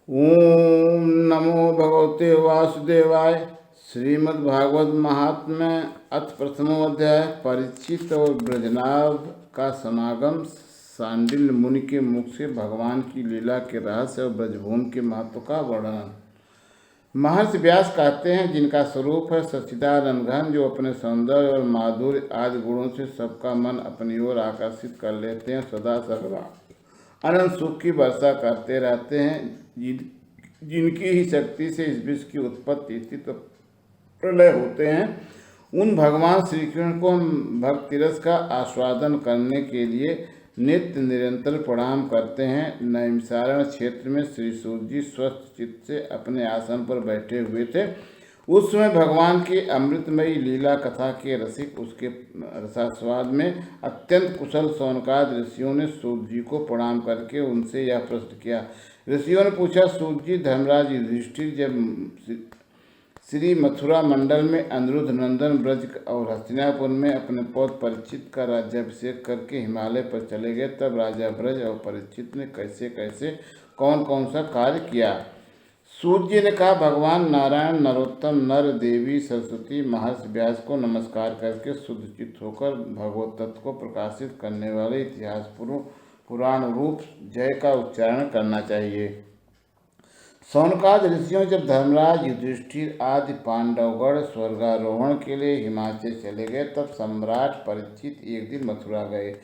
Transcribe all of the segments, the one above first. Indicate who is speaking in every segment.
Speaker 1: ओम नमो भगवते वासुदेवाय। श्रीमद्भागवत महात्म्य अथ प्रथमो अध्याय। परीक्षित और ब्रजनाभ का समागम। सांडिल्य मुनि के मुख से भगवान की लीला के रहस्य और ब्रजभूमि के महत्व का वर्णन। महर्षि व्यास कहते हैं, जिनका स्वरूप है सच्चिदानंद घन, जो अपने सौंदर्य और माधुर्य आदि गुणों से सबका मन अपनी ओर आकर्षित कर लेते हैं, सदा सर्वदा अनंत सुख की वर्षा करते रहते हैं, जिनकी ही शक्ति से इस विश्व की उत्पत्ति स्थिति प्रलय होते हैं, उन भगवान श्री कृष्ण को भक्त तिरस का आस्वादन करने के लिए नित्य निरंतर प्रणाम करते हैं। नैमिषारण्य क्षेत्र में श्री सूर्य जी स्वस्थ चित्त से अपने आसन पर बैठे हुए थे। उस समय भगवान की अमृतमयी लीला कथा के रसिक उसके रसास्वाद में अत्यंत कुशल शौनकादि ऋषियों ने सूर्य जी को प्रणाम करके उनसे यह प्रश्न किया। ऋषियों ने पूछा, सूर्य जी, धर्मराज युधिष्ठिर जब श्री मथुरा मंडल में अनिरुद्ध नंदन ब्रज और हस्तिनापुर में अपने पौत्र परीक्षित का राज्याभिषेक करके हिमालय पर चले गए, तब राजा ब्रज और परीक्षित ने कैसे कैसे कौन कौन सा कार्य किया। सूर्य जी ने कहा, भगवान नारायण, नरोत्तम, नर, देवी सरस्वती, महर्षि व्यास को नमस्कार करके शुद्ध चित्त होकर भगवत तत्व को प्रकाशित करने वाले इतिहास पुराण रूप जय का उच्चारण करना चाहिए। शौनकादि ऋषियों जब धर्मराज युधिष्ठिर आदि पांडवगढ़ स्वर्गारोहण के लिए हिमाचल चले गए, तब सम्राट परीक्षित एक दिन मथुरा गए।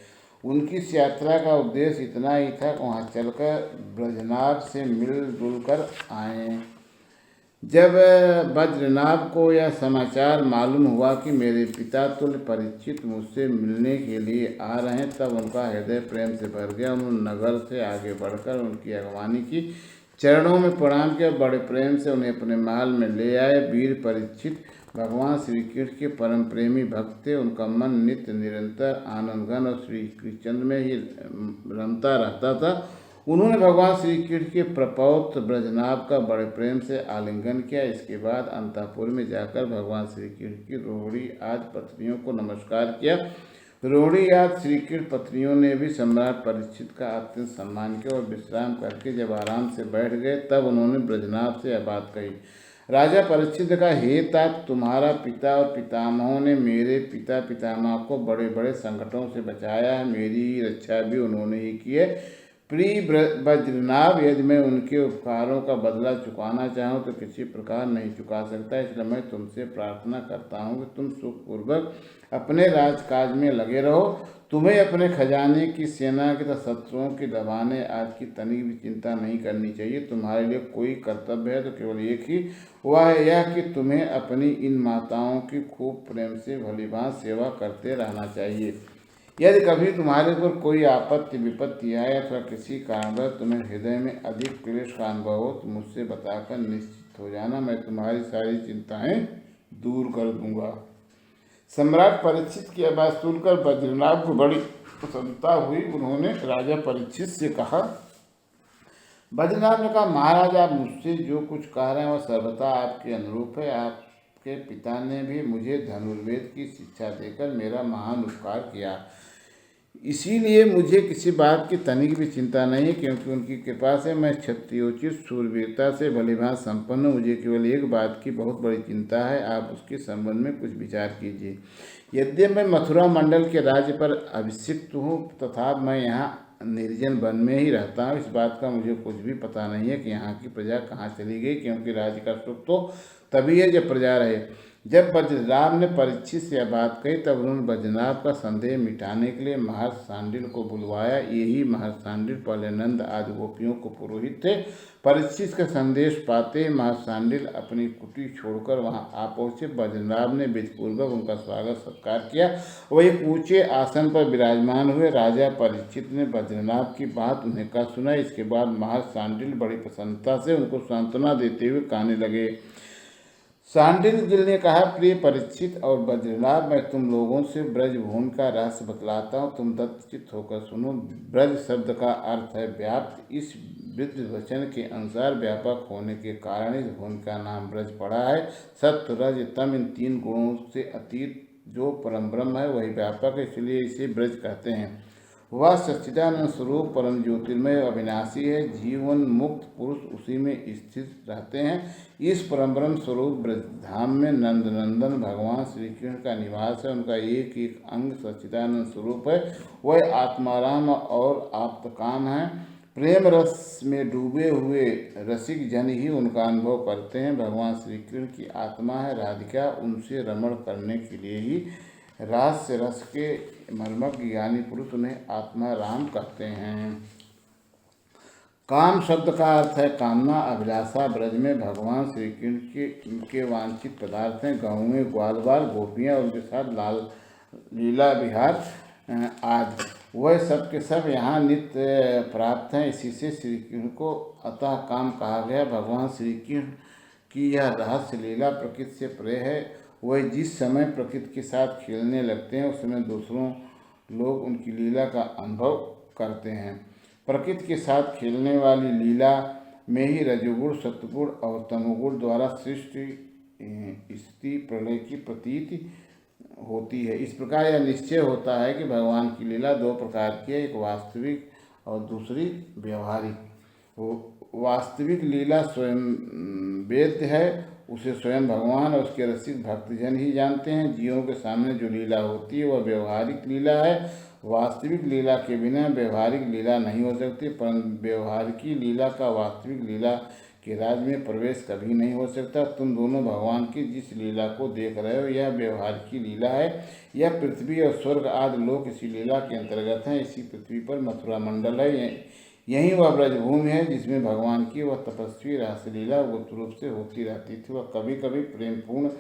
Speaker 1: उनकी इस यात्रा का उद्देश्य इतना ही था कि वहाँ चलकर ब्रजनाभ से मिलजुल कर आए। जब बद्रनाभ को यह समाचार मालूम हुआ कि मेरे पिता तुल्य परीक्षित मुझसे मिलने के लिए आ रहे हैं, तब उनका हृदय प्रेम से भर गया। उन्होंने नगर से आगे बढ़कर उनकी अगवानी की, चरणों में प्रणाम किया, बड़े प्रेम से उन्हें अपने महल में ले आए। वीर परीक्षित भगवान श्री कृष्ण के परम प्रेमी भक्त थे। उनका मन नित्य निरंतर आनंदघन और श्री कृष्ण में ही रमता रहता था। उन्होंने भगवान श्री कृष्ण के प्रपौत्र ब्रजनाभ का बड़े प्रेम से आलिंगन किया। इसके बाद अंतःपुर में जाकर भगवान श्री कृष्ण की रोहिणी आदि पत्नियों को नमस्कार किया। रोहिणी आदि श्री कृष्ण पत्नियों ने भी सम्राट परीक्षित का अत्यंत सम्मान किया और विश्राम करके जब आराम से बैठ गए, तब उन्होंने ब्रजनाभ से यह बात कही। राजा परीक्षित का, हे तात, तुम्हारा पिता और पितामहों ने मेरे पिता पितामह को बड़े बड़े संकटों से बचाया है, मेरी रक्षा भी उन्होंने ही की है। प्रिय बद्रनाभ, यदि मैं उनके उपकारों का बदला चुकाना चाहूँ तो किसी प्रकार नहीं चुका सकता, इसलिए मैं तुमसे प्रार्थना करता हूँ कि तुम सुखपूर्वक अपने राजकाज में लगे रहो। तुम्हें अपने खजाने की, सेना की तथा शत्रुओं की दबाने आदि की तनिक भी चिंता नहीं करनी चाहिए। तुम्हारे लिए कोई कर्तव्य है तो केवल एक ही, वह है यह कि तुम्हें अपनी इन माताओं की खूब प्रेम से भलीभांति सेवा करते रहना चाहिए। यदि कभी तुम्हारे ऊपर कोई आपत्ति विपत्ति आए अथवा किसी कारणवश तुम्हें हृदय में अधिक क्लेश का अनुभव हो तो मुझसे बताकर निश्चित हो जाना, मैं तुम्हारी सारी चिंताएं दूर कर दूंगा। सम्राट परीक्षित की आवाज़ सुनकर बद्रीनाथ को बड़ी प्रसन्नता हुई। उन्होंने राजा परीक्षित से कहा, बद्रीनाथ ने कहा, महाराज, आप मुझसे जो कुछ कह रहे हैं वह सर्वथा आपके अनुरूप है। आपके पिता ने भी मुझे धनुर्वेद की शिक्षा देकर मेरा महान उपकार किया, इसीलिए मुझे किसी बात की तनिक भी चिंता नहीं है, क्योंकि उनकी कृपा से मैं क्षत्रियोचित शूरवीरता से भलीभांति संपन्न हूँ। मुझे केवल एक बात की बहुत बड़ी चिंता है, आप उसके संबंध में कुछ विचार कीजिए। यद्यपि मैं मथुरा मंडल के राज्य पर अभिषिक्त हूँ, तथा मैं यहाँ निर्जन वन में ही रहता हूँ। इस बात का मुझे कुछ भी पता नहीं है कि यहाँ की प्रजा कहाँ चली गई, क्योंकि राज्य का सुख तो तभी है जब प्रजा रहे। जब बद्रीनाभ ने परीक्षित से यह बात कही, तब उन्होंने बद्रीनाभ का संदेह मिटाने के लिए महर्षि सांडिल्य को बुलवाया। यही महर्षि सांडिल्य पहले नंद आदि गोपियों को पुरोहित थे। परीक्षित का संदेश पाते महर्षि सांडिल्य अपनी कुटी छोड़कर वहां आ पहुंचे। बद्रीनाभ ने विधिपूर्वक उनका स्वागत सत्कार किया। वह एक ऊंचे आसन पर विराजमान हुए। राजा परीक्षित ने बद्रीनाभ की बात उन्हें कह सुनाई। इसके बाद महर्षि सांडिल्य बड़ी प्रसन्नता से उनको सांत्वना देते हुए कहने लगे। सांडिल्य ने कहा, प्रिय परीक्षित और बद्रीनाभ, मैं तुम लोगों से ब्रजभूमि का रहस्य बतलाता हूँ, तुम दत्तचित्त होकर सुनो। ब्रज शब्द का अर्थ है व्याप्त। इस वृद्ध वचन के अनुसार व्यापक होने के कारण इस भूमि का नाम ब्रज पड़ा है। सत्य, रज, तम, इन तीन गुणों से अतीत जो परम ब्रह्म है वही व्यापक है, इसलिए इसे ब्रज कहते हैं। वह सच्चिदानंद स्वरूप परम ज्योतिर्मय अविनाशी है। जीवन मुक्त पुरुष उसी में स्थित रहते हैं। इस परम ब्रह्म स्वरूप ब्रजधाम में नंद नंदन भगवान श्री कृष्ण का निवास है। उनका एक एक अंग सच्चिदानंद स्वरूप है। वह आत्माराम और आप्तकाम है। प्रेम रस में डूबे हुए रसिक जन ही उनका अनुभव करते हैं। भगवान श्री कृष्ण की आत्मा है राधिका। उनसे रमण करने के लिए ही रहस्य रस के मर्मज्ञ ज्ञानी पुरुष उन्हें आत्मा राम कहते हैं। काम शब्द का अर्थ है कामना, अभिलाषा। ब्रज में भगवान श्री कृष्ण के वांछित पदार्थ हैं गौएं, ग्वाल बाल, गोपियाँ, उनके साथ लाल लीला विहार आदि। वह सब के सब यहाँ नित्य प्राप्त हैं। इसी से श्री कृष्ण को अतः काम कहा गया। भगवान श्री कृष्ण की यह रहस्य लीला प्रकृति से परे है। वह जिस समय प्रकृति के साथ खेलने लगते हैं उस समय दूसरों लोग उनकी लीला का अनुभव करते हैं। प्रकृति के साथ खेलने वाली लीला में ही रजोगुण, सत्वगुण और तमोगुण द्वारा सृष्टि, स्थिति, प्रलय की प्रतीति होती है। इस प्रकार यह निश्चय होता है कि भगवान की लीला दो प्रकार की है, एक वास्तविक और दूसरी व्यवहारिक। वास्तविक लीला स्वयं वेद्य है, उसे स्वयं भगवान और उसके रसिक भक्तजन ही जानते हैं। जीवों के सामने जो लीला होती है वह व्यवहारिक लीला है। वास्तविक लीला के बिना व्यवहारिक लीला नहीं हो सकती, परंतु व्यवहारिकी लीला का वास्तविक लीला के राज्य में प्रवेश कभी नहीं हो सकता। तुम दोनों भगवान की जिस लीला को देख रहे हो यह व्यवहारिकी लीला है। यह पृथ्वी और स्वर्ग आदि लोक इसी लीला के अंतर्गत हैं। इसी पृथ्वी पर मथुरा मंडल है। यही वह ब्रजभूमि है जिसमें भगवान की वह तपस्वी रासलीला गुप्त रूप से होती रहती थी। वह कभी कभी प्रेमपूर्ण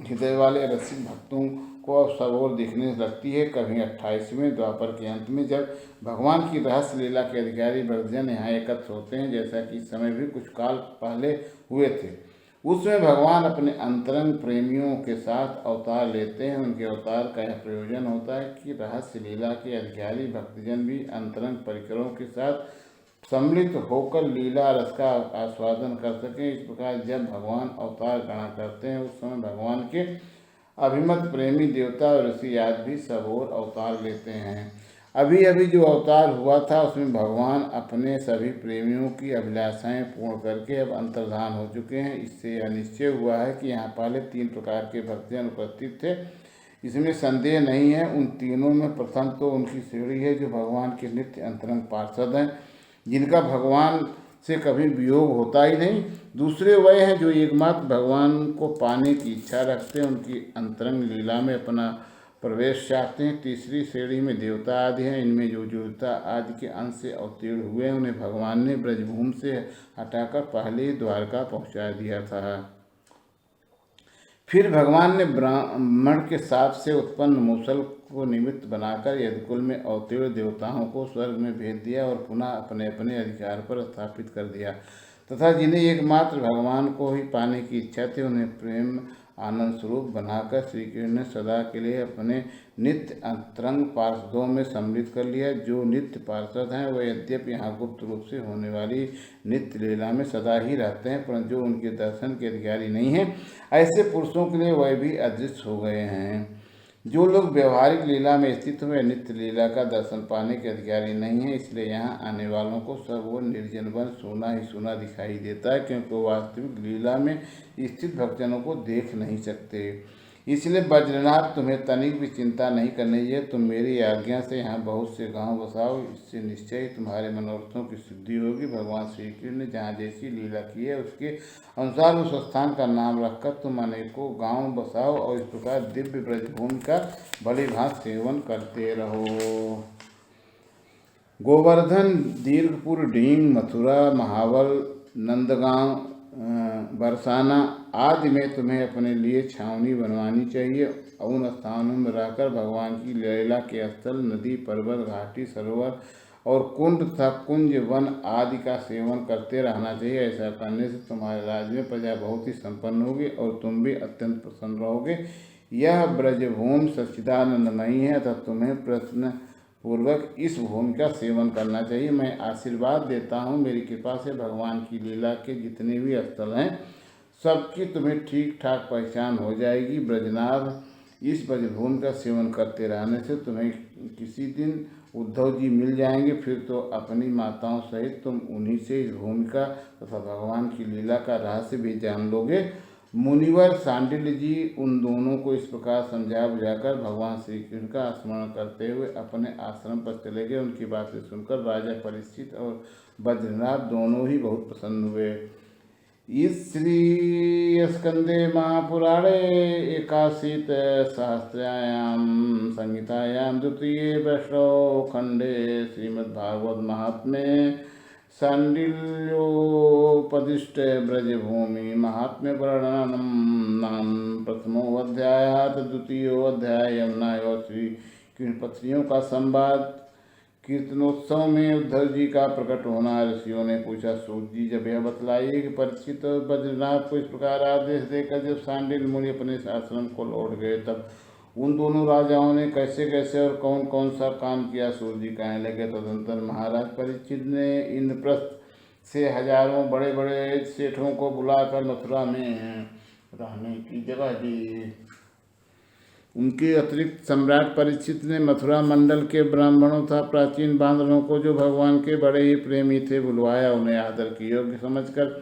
Speaker 1: हृदय वाले रसिक भक्तों को सब ओर दिखने लगती है। कभी 28वें द्वापर के अंत में जब भगवान की रहस्य लीला के अधिकारी भक्तजन यहाँ एकत्र होते हैं, जैसा कि इस समय भी कुछ काल पहले हुए थे, उसमें भगवान अपने अंतरंग प्रेमियों के साथ अवतार लेते हैं। उनके अवतार का यह प्रयोजन होता है कि रहस्य लीला के अधिकारी भक्तजन भी अंतरंग परिकरों के साथ सम्मिलित होकर लीला रस का आस्वादन कर सकें। इस प्रकार जब भगवान अवतार ग्रहण करते हैं उस समय भगवान के अभिमत प्रेमी देवता और ऋषि आदि भी सब और अवतार लेते हैं। अभी अभी जो अवतार हुआ था उसमें भगवान अपने सभी प्रेमियों की अभिलाषाएं पूर्ण करके अब अंतर्धान हो चुके हैं। इससे यह निश्चय हुआ है कि यहाँ पहले 3 प्रकार के भक्तजन उपस्थित थे, इसमें संदेह नहीं है। उन तीनों में प्रथम तो उनकी श्रेणी है जो भगवान के नित्य अंतरंग पार्षद हैं, जिनका भगवान से कभी वियोग होता ही नहीं। दूसरे वह हैं जो एकमात्र भगवान को पाने की इच्छा रखते हैं, उनकी अंतरंग लीला में अपना प्रवेश चाहते हैं। तीसरी श्रेणी में देवता आदि हैं। इनमें जो देवता आदि के अंश से अवतीर्ण हुए हैं उन्हें भगवान ने ब्रजभूमि से हटाकर पहले ही द्वारका पहुंचा दिया था। फिर भगवान ने ब्राह्मण के साप से उत्पन्न मूसल को निमित्त बनाकर यदुकुल में अवतीर्ण देवताओं को स्वर्ग में भेज दिया और पुनः अपने अपने अधिकार पर स्थापित कर दिया, तथा जिन्हें एकमात्र भगवान को ही पाने की इच्छा थी उन्हें प्रेम आनंद स्वरूप बनाकर श्री कृष्ण ने सदा के लिए अपने नित्य अंतरंग पार्षदों में सम्मिलित कर लिया। जो नित्य पार्षद हैं वह यद्यपि यहाँ गुप्त रूप से होने वाली नित्य लीला में सदा ही रहते हैं, परंतु जो उनके दर्शन के अधिकारी नहीं हैं ऐसे पुरुषों के लिए वह भी अदृश्य हो गए हैं। जो लोग व्यवहारिक लीला में स्थित हुए नित्य लीला का दर्शन पाने के अधिकारी नहीं हैं, इसलिए यहाँ आने वालों को सब वो निर्जन वन सोना ही सोना दिखाई देता है, क्योंकि वो वास्तविक लीला में स्थित भक्तजनों को देख नहीं सकते। इसलिए बद्रीनाथ तुम्हें तनिक भी चिंता नहीं करनी चाहिए। तुम मेरी आज्ञा से यहाँ बहुत से गांव बसाओ, इससे निश्चय ही तुम्हारे मनोरथों की सिद्धि होगी। भगवान श्री कृष्ण ने जहाँ जैसी लीला की है उसके अनुसार उस स्थान का नाम रखकर तुम अनेकों गांव बसाओ और इस प्रकार दिव्य ब्रजभूमि का भली भांति सेवन करते रहो। गोवर्धन, दीर्घपुर, ढींग, मथुरा, महाबल, नंदगांव, बरसाना आदि में तुम्हें अपने लिए छावनी बनवानी चाहिए। उन स्थानों में रहकर भगवान की लीला के स्थल, नदी, पर्वत, घाटी, सरोवर और कुंड तथा कुंज, वन आदि का सेवन करते रहना चाहिए। ऐसा करने से तुम्हारे राज्य में प्रजा बहुत ही संपन्न होगी और तुम भी अत्यंत प्रसन्न रहोगे। यह ब्रजभूमि सच्चिदानंदमयी है तथा तुम्हें प्रश्न पूर्वक इस भूमि का सेवन करना चाहिए। मैं आशीर्वाद देता हूँ, मेरी कृपा से भगवान की लीला के जितने भी स्थल हैं सबकी तुम्हें ठीक ठाक पहचान हो जाएगी। ब्रजनाथ, इस ब्रजभूमि का सेवन करते रहने से तुम्हें किसी दिन उद्धव जी मिल जाएंगे, फिर तो अपनी माताओं सहित तुम उन्हीं से इस भूमिका तथा भगवान की लीला का रहस्य भी जान लोगे। मुनिवर सांडिल्य जी उन दोनों को इस प्रकार समझा बुझाकर भगवान श्री कृष्ण का स्मरण करते हुए अपने आश्रम पर चले गए। उनकी बातें सुनकर राजा परीक्षित और बद्रीनाथ दोनों ही बहुत प्रसन्न हुए। इस श्री स्कंदे महापुराणे एकादशीत सहस्रायां संहितायां द्वितीये वैष्णव खंडे श्रीमद्भागवत महात्म्ये शाण्डिल्योपदिष्ट ब्रजभूमि महात्म्य वर्णनम नाम प्रथमोऽध्यायः। द्वितीयोऽध्याय यमुना और श्री कृष्ण पत्नियों का संवाद। कीर्तनोत्सव में उद्धव जी का प्रकट होना। ऋषियों ने पूछा, सूत जी जब यह बतलाइए कि परीक्षित और बद्रीनाथ को इस प्रकार आदेश देकर जब सांडिल्य मुनि अपने आश्रम को लौट गए, तब उन दोनों राजाओं ने कैसे कैसे और कौन कौन सा काम किया। सूत जी कहने लगे, तदंतर महाराज परीक्षित ने इंद्रप्रस्थ से हजारों बड़े बड़े सेठों को बुलाकर मथुरा में रहने की जगह दी। उनके अतिरिक्त सम्राट परीक्षित ने मथुरा मंडल के ब्राह्मणों तथा प्राचीन बांधवों को, जो भगवान के बड़े ही प्रेमी थे, बुलवाया। उन्हें आदर की योग्य समझकर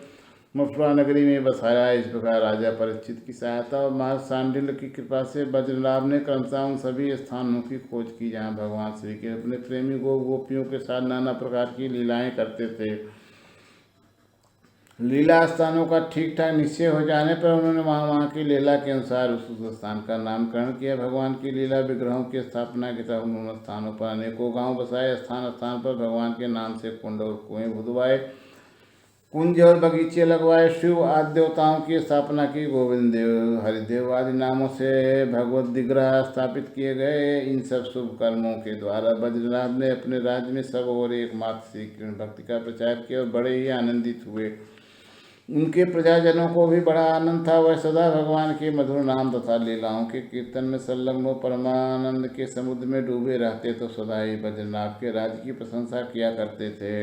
Speaker 1: मथुरा नगरी में बसाया। इस प्रकार राजा परीक्षित की सहायता और महर्षि सांडिल्य की कृपा से बद्रीनाथ ने क्रमशः उन सभी स्थानों की खोज की जहाँ भगवान श्री के अपने प्रेमी गोपियों के साथ नाना प्रकार की लीलाएं करते थे। लीला स्थानों का ठीक ठाक निश्चय हो जाने पर उन्होंने वहाँ की लीला के अनुसार उस स्थान का नामकरण किया। भगवान की लीला विग्रहों की स्थापना की तरह उन्होंने स्थानों पर अनेकों गांव बसाए। स्थान स्थान पर भगवान के नाम से कुंड और कुएं खुदवाए, कुंज और बगीचे लगवाए। शिव आदि देवताओं की स्थापना की। गोविंद देव, हरिदेव आदि नामों से भगवत विग्रह स्थापित किए गए। इन सब शुभ कर्मों के द्वारा बद्रीनाथ ने अपने राज्य में सब और एकमात्र श्री कृष्ण भक्ति का प्रचार किया और बड़े ही आनंदित हुए। उनके प्रजाजनों को भी बड़ा आनंद था। वह सदा भगवान के मधुर नाम तथा लीलाओं के कीर्तन में संलग्न परमानंद के समुद्र में डूबे रहते, तो सदा ही बद्रीनाथ के राज्य की प्रशंसा किया करते थे।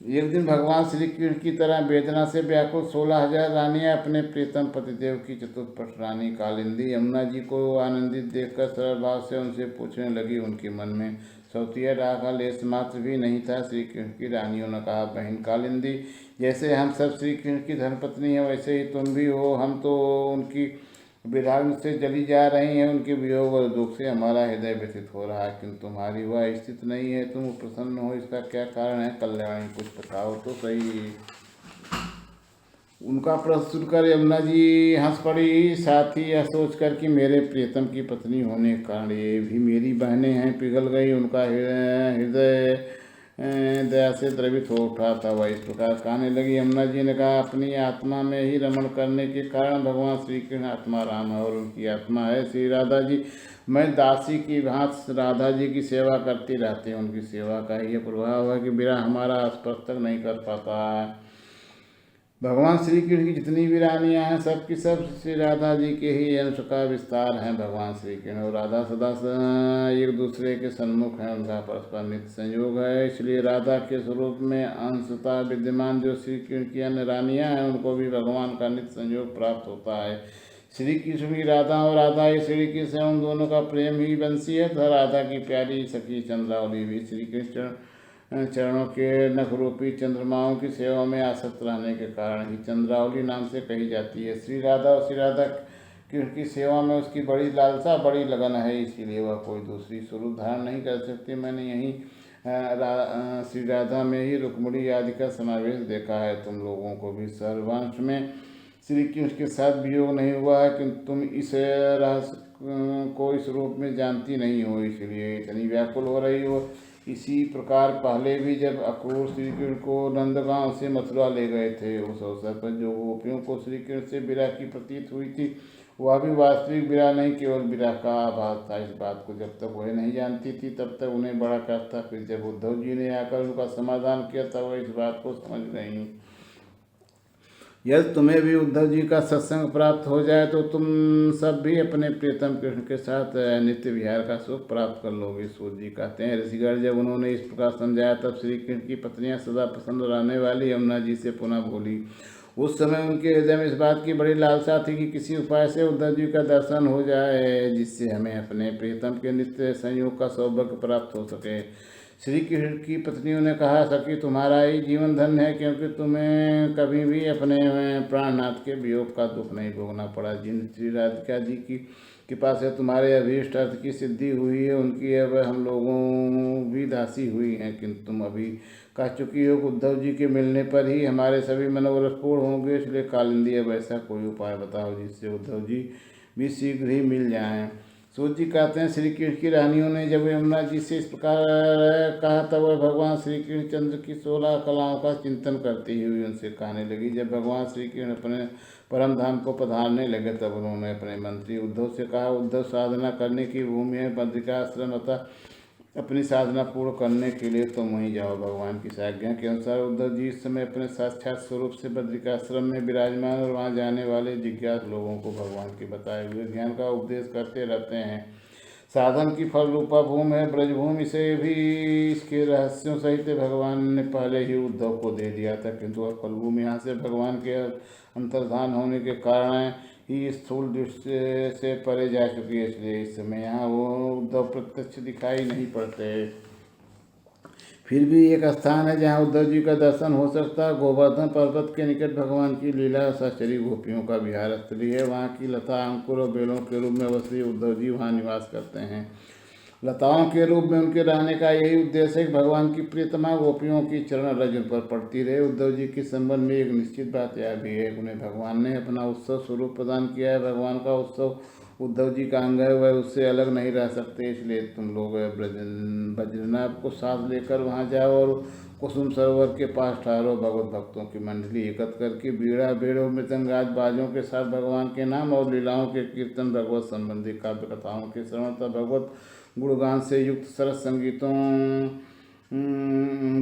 Speaker 1: एक दिन भगवान श्री कृष्ण की तरह वेदना से व्याकुल 16,000 रानियां अपने प्रीतम पतिदेव की चतुर्पट रानी कालिंदी यमुना जी को आनंदित देखकर सरल भाव से उनसे पूछने लगी। उनके मन में सौतिया राग का लेस मात्र भी नहीं था। श्री कृष्ण की रानियों ने कहा, बहन कालिंदी, जैसे हम सब श्री कृष्ण की धर्मपत्नी हैं, वैसे ही तुम भी हो। हम तो उनकी विराग से जली जा रही हैं। उनके वियोग और दुख से हमारा हृदय व्यथित हो रहा है, किंतु तुम्हारी वह स्थिति नहीं है। तुम प्रसन्न हो, इसका क्या कारण है? कल्याणी, कुछ बताओ तो सही। उनका प्रश्न सुनकर यमुना जी हंस पड़ी। साथ ही यह सोचकर कि मेरे प्रियतम की पत्नी होने के कारण ये भी मेरी बहनें हैं, पिघल गई। उनका हृदय दया से द्रवित हो उठा था। वह इस प्रकार कहने लगी। यमुना जी ने कहा, अपनी आत्मा में ही रमण करने के कारण भगवान श्री कृष्ण आत्मा राम है और उनकी आत्मा है श्री राधा जी। मैं दासी की भांति राधा जी की सेवा करती रहती हूँ। उनकी सेवा का यह प्रभाव है कि विरह हमारा स्पर्श तक नहीं कर पाता है। भगवान श्री कृष्ण की जितनी भी रानियाँ हैं, सब की सब श्री राधा जी के ही अंश का विस्तार हैं। भगवान श्री कृष्ण और राधा सदा एक दूसरे के सन्मुख हैं। उनका परस्पर नित्य संयोग है। इसलिए राधा के स्वरूप में अंशता विद्यमान जो श्री कृष्ण की अन्य रानियाँ हैं, उनको भी भगवान का नित्य संयोग प्राप्त होता है। श्री कृष्ण की राधा और राधा ही श्री कृष्ण, उन दोनों का प्रेम ही वंशी है। तथा राधा की प्यारी सखी चंद्रावली भी श्री कृष्ण चरणों के नख रूपी चंद्रमाओं की सेवा में आसक्त रहने के कारण ही चंद्रावली नाम से कही जाती है। श्री राधा और श्री राधा कृष्ण की सेवा में उसकी बड़ी लालसा, बड़ी लगन है, इसीलिए वह कोई दूसरी स्वरूप धारण नहीं कर सकती। मैंने यही श्री राधा में ही रुक्मिणी आदि का समावेश देखा है। तुम लोगों को भी सर्वांश में श्री कृष्ण के साथ वियोग नहीं हुआ है, किंतु तुम इस रहस्य को इस रूप में जानती नहीं हो, इसलिए इतनी व्याकुल हो रही हो। इसी प्रकार पहले भी जब अक्रूर श्री कृष्ण को नंदगांव से मथुरा ले गए थे, उस अवसर पर जो गोपियों को श्री कृष्ण से विरह की प्रतीत हुई थी, वह भी वास्तविक विरह नहीं, केवल विरह का आभास था। इस बात को जब तक वह नहीं जानती थी, तब तक उन्हें बड़ा कष्ट था। फिर जब उद्धव जी ने आकर उनका समाधान किया, तब वह इस बात को समझ गई। यदि तुम्हें भी उद्धव जी का सत्संग प्राप्त हो जाए, तो तुम सब भी अपने प्रियतम कृष्ण के साथ नित्य विहार का सुख प्राप्त कर लोगे। सूत जी कहते हैं, ऋषिगण जब उन्होंने इस प्रकार समझाया, तब श्री कृष्ण की पत्नियां सदा प्रसन्न रहने वाली यमुना जी से पुनः बोली, उस समय उनके हृदय में इस बात की बड़ी लालसा थी कि किसी उपाय से उद्धव जी का दर्शन हो जाए, जिससे हमें अपने प्रियतम के नित्य संयोग का सौभाग्य प्राप्त हो सके। श्री कृष्ण की पत्नियों ने कहा, सखी तुम्हारा ही जीवन धन्य है, क्योंकि तुम्हें कभी भी अपने प्राणनाथ के वियोग का दुख नहीं भोगना पड़ा। जिन श्री राधिका जी की कृपा से तुम्हारे अभीष्ट अर्थ की सिद्धि हुई है, उनकी अब हम लोगों भी दासी हुई हैं, किंतु तुम अभी कह चुकी हो कि उद्धव जी के मिलने पर ही हमारे सभी मनोरथ पूर्ण होंगे, इसलिए कालिंदी अब ऐसा कोई उपाय बताओ जिससे उद्धव जी भी शीघ्र ही मिल जाएं। सूत जी कहते हैं, श्री कृष्ण की रानियों ने जब यमुना जी से इस प्रकार कहा तब वह भगवान श्री कृष्ण चंद्र की 16 कलाओं का चिंतन करती हुई उनसे कहने लगी। जब भगवान श्री कृष्ण अपने परम धाम को पधारने लगे तब उन्होंने अपने मंत्री उद्धव से कहा, उद्धव साधना करने की भूमि है बद्रिकाश्रम, अतः अपनी साधना पूर्ण करने के लिए तुम वहीं जाओ। भगवान की आज्ञा के अनुसार उद्धव जी इस समय अपने साक्षात स्वरूप से बद्रिकाश्रम में विराजमान और वहां जाने वाले जिज्ञासु लोगों को भगवान के बताए हुए ज्ञान का उपदेश करते रहते हैं। साधन की फल रूपा भूमि है ब्रजभूमि, से भी इसके रहस्यों सहित भगवान ने पहले ही उद्धव को दे दिया था, किंतु वह फलभूमि यहाँ से भगवान के अंतर्धान होने के कारण ही स्थूल दृष्टि से परे जा चुकी है, इसलिए इस समय यहाँ वो उद्धव प्रत्यक्ष दिखाई नहीं पड़ते। फिर भी एक स्थान है जहाँ उद्धव जी का दर्शन हो सकता है। गोवर्धन पर्वत के निकट भगवान की लीला सचरी गोपियों का विहार स्थली है। वहाँ की लता अंकुर और बेलों के रूप में अवश्य उद्धव जी वहाँ निवास करते हैं। लताओं के रूप में उनके रहने का यही उद्देश्य है कि भगवान की प्रियतमा गोपियों की चरण रज पर पड़ती रहे। उद्धव जी के संबंध में एक निश्चित बात यह भी है, उन्हें भगवान ने अपना उत्सव स्वरूप प्रदान किया है। भगवान का उत्सव उद्धव जी का अंग है, वह उससे अलग नहीं रह सकते, इसलिए तुम लोग बद्रीनाथ को साथ लेकर वहाँ जाओ और कुसुम सरोवर के पास ठहरो। भगवत भक्तों की मंडली एकत्र करके बीड़ा बेड़ों मृदंगाज बाजों के साथ भगवान के नाम और लीलाओं के कीर्तन, भगवत संबंधी काव्य कथाओं के श्रवण तथा भगवत गुणगान से युक्त सरस संगीतों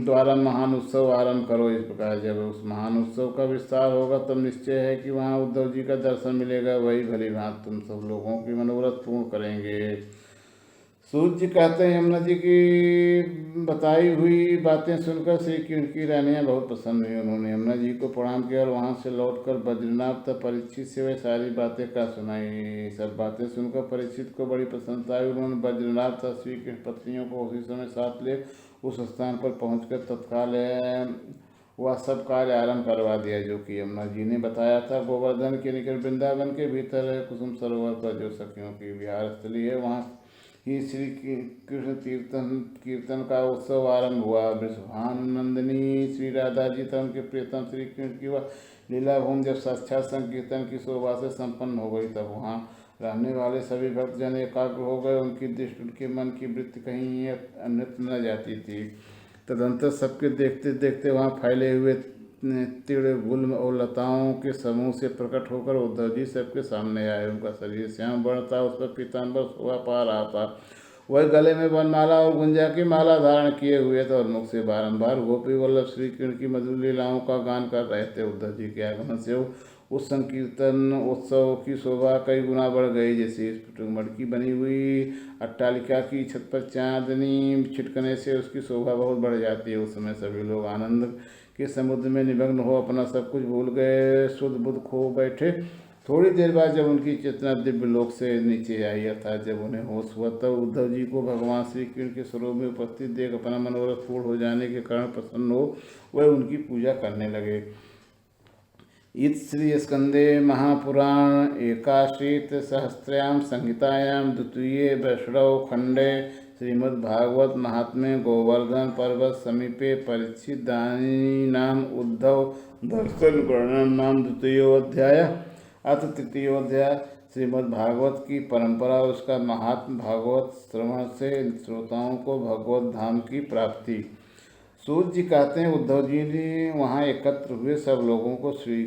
Speaker 1: द्वारा महान उत्सव आरंभ करो। इस प्रकार जब उस महान उत्सव का विस्तार होगा तब निश्चय है कि वहाँ उद्धव जी का दर्शन मिलेगा, वही भली भांति तुम सब लोगों की मनोरथ पूर्ण करेंगे। सूर्य जी कहते हैं, यमुना जी की बताई हुई बातें सुनकर श्री कृष्ण की रानियाँ बहुत प्रसन्न हुई। उन्होंने यमुना जी को प्रणाम किया और वहाँ से लौटकर बद्रीनाथ तक परीक्षित से वे सारी बातें कह सुनाई। सब बातें सुनकर परीक्षित को बड़ी प्रसन्नता आई। उन्होंने बद्रीनाथ तथा श्री कृष्ण पत्नियों को उसी समय साथ ले उस स्थान पर पहुँचकर तत्काल वह सब कार्य आरंभ करवा दिया जो कि यमुना जी ने बताया था। गोवर्धन के निकट वृंदावन के भीतर है कुसुम सरोवर पर जो सखियों की विहार स्थली है, वहाँ ही श्री कृष्ण कीर्तन का उत्सव आरंभ हुआ। वृषभानुनंदिनी श्री राधा जी तथा उनके प्रियतम श्री कृष्ण की वह लीला भूमि जब साक्षात संकीर्तन की शोभा से संपन्न हो गई, तब वहाँ रहने वाले सभी भक्तजन एकाग्र हो गए। उनकी दृष्टि उनके मन की वृत्ति कहीं अन्यत्र न जाती थी। तदंतर सबके देखते देखते वहाँ फैले हुए तीव्र गुल्म और लताओं के समूह से प्रकट होकर उद्धव जी सबके सामने आए। उनका शरीर श्याम वर्ण था, उस पर पीताम्बर शोभा पा रहा था। वह गले में वनमाला और गुंजा की माला धारण किए हुए थे और मुख से बारंबार गोपी वल्लभ श्री कृष्ण की मधुर लीलाओं का गान कर रहे थे। उद्धव जी के आगमन से उस संकीर्तन उत्सव की शोभा कई गुना बढ़ गई। जैसे मटकी बनी हुई अट्टालिका की छत पर चांदनी छिटकने से उसकी शोभा बहुत बढ़ जाती है। उस समय सभी लोग आनंद के समुद्र में निमग्न हो अपना सब कुछ भूल गए, शुद्ध बुद्ध खो बैठे। थोड़ी देर बाद जब उनकी चेतना दिव्य लोक से नीचे आई, अर्थात जब उन्हें होश हुआ, तब उद्धव जी को भगवान श्री कृष्ण के स्वरूप में उपस्थित देख अपना मनोरथ पूर्ण हो जाने के कारण प्रसन्न हो वह उनकी पूजा करने लगे। इत श्री स्कंदे महापुराण एकाशीत सहस्रयां संहितायां द्वितीये वैष्णव खंडे श्रीमद्भागवत महात्म्ये गोवर्धन पर्वत समीपे परीक्षित दानीनाम उद्धव दर्शन वर्णन नाम द्वितीयोऽध्याय। अथ तृतीयोऽध्याय श्रीमद्भागवत की परंपरा, उसका महात्म, भागवत श्रवण से श्रोताओं को भगवत धाम की प्राप्ति। सूर्य जी कहते हैं, उद्धव जी ने वहाँ एकत्र हुए सब लोगों को श्री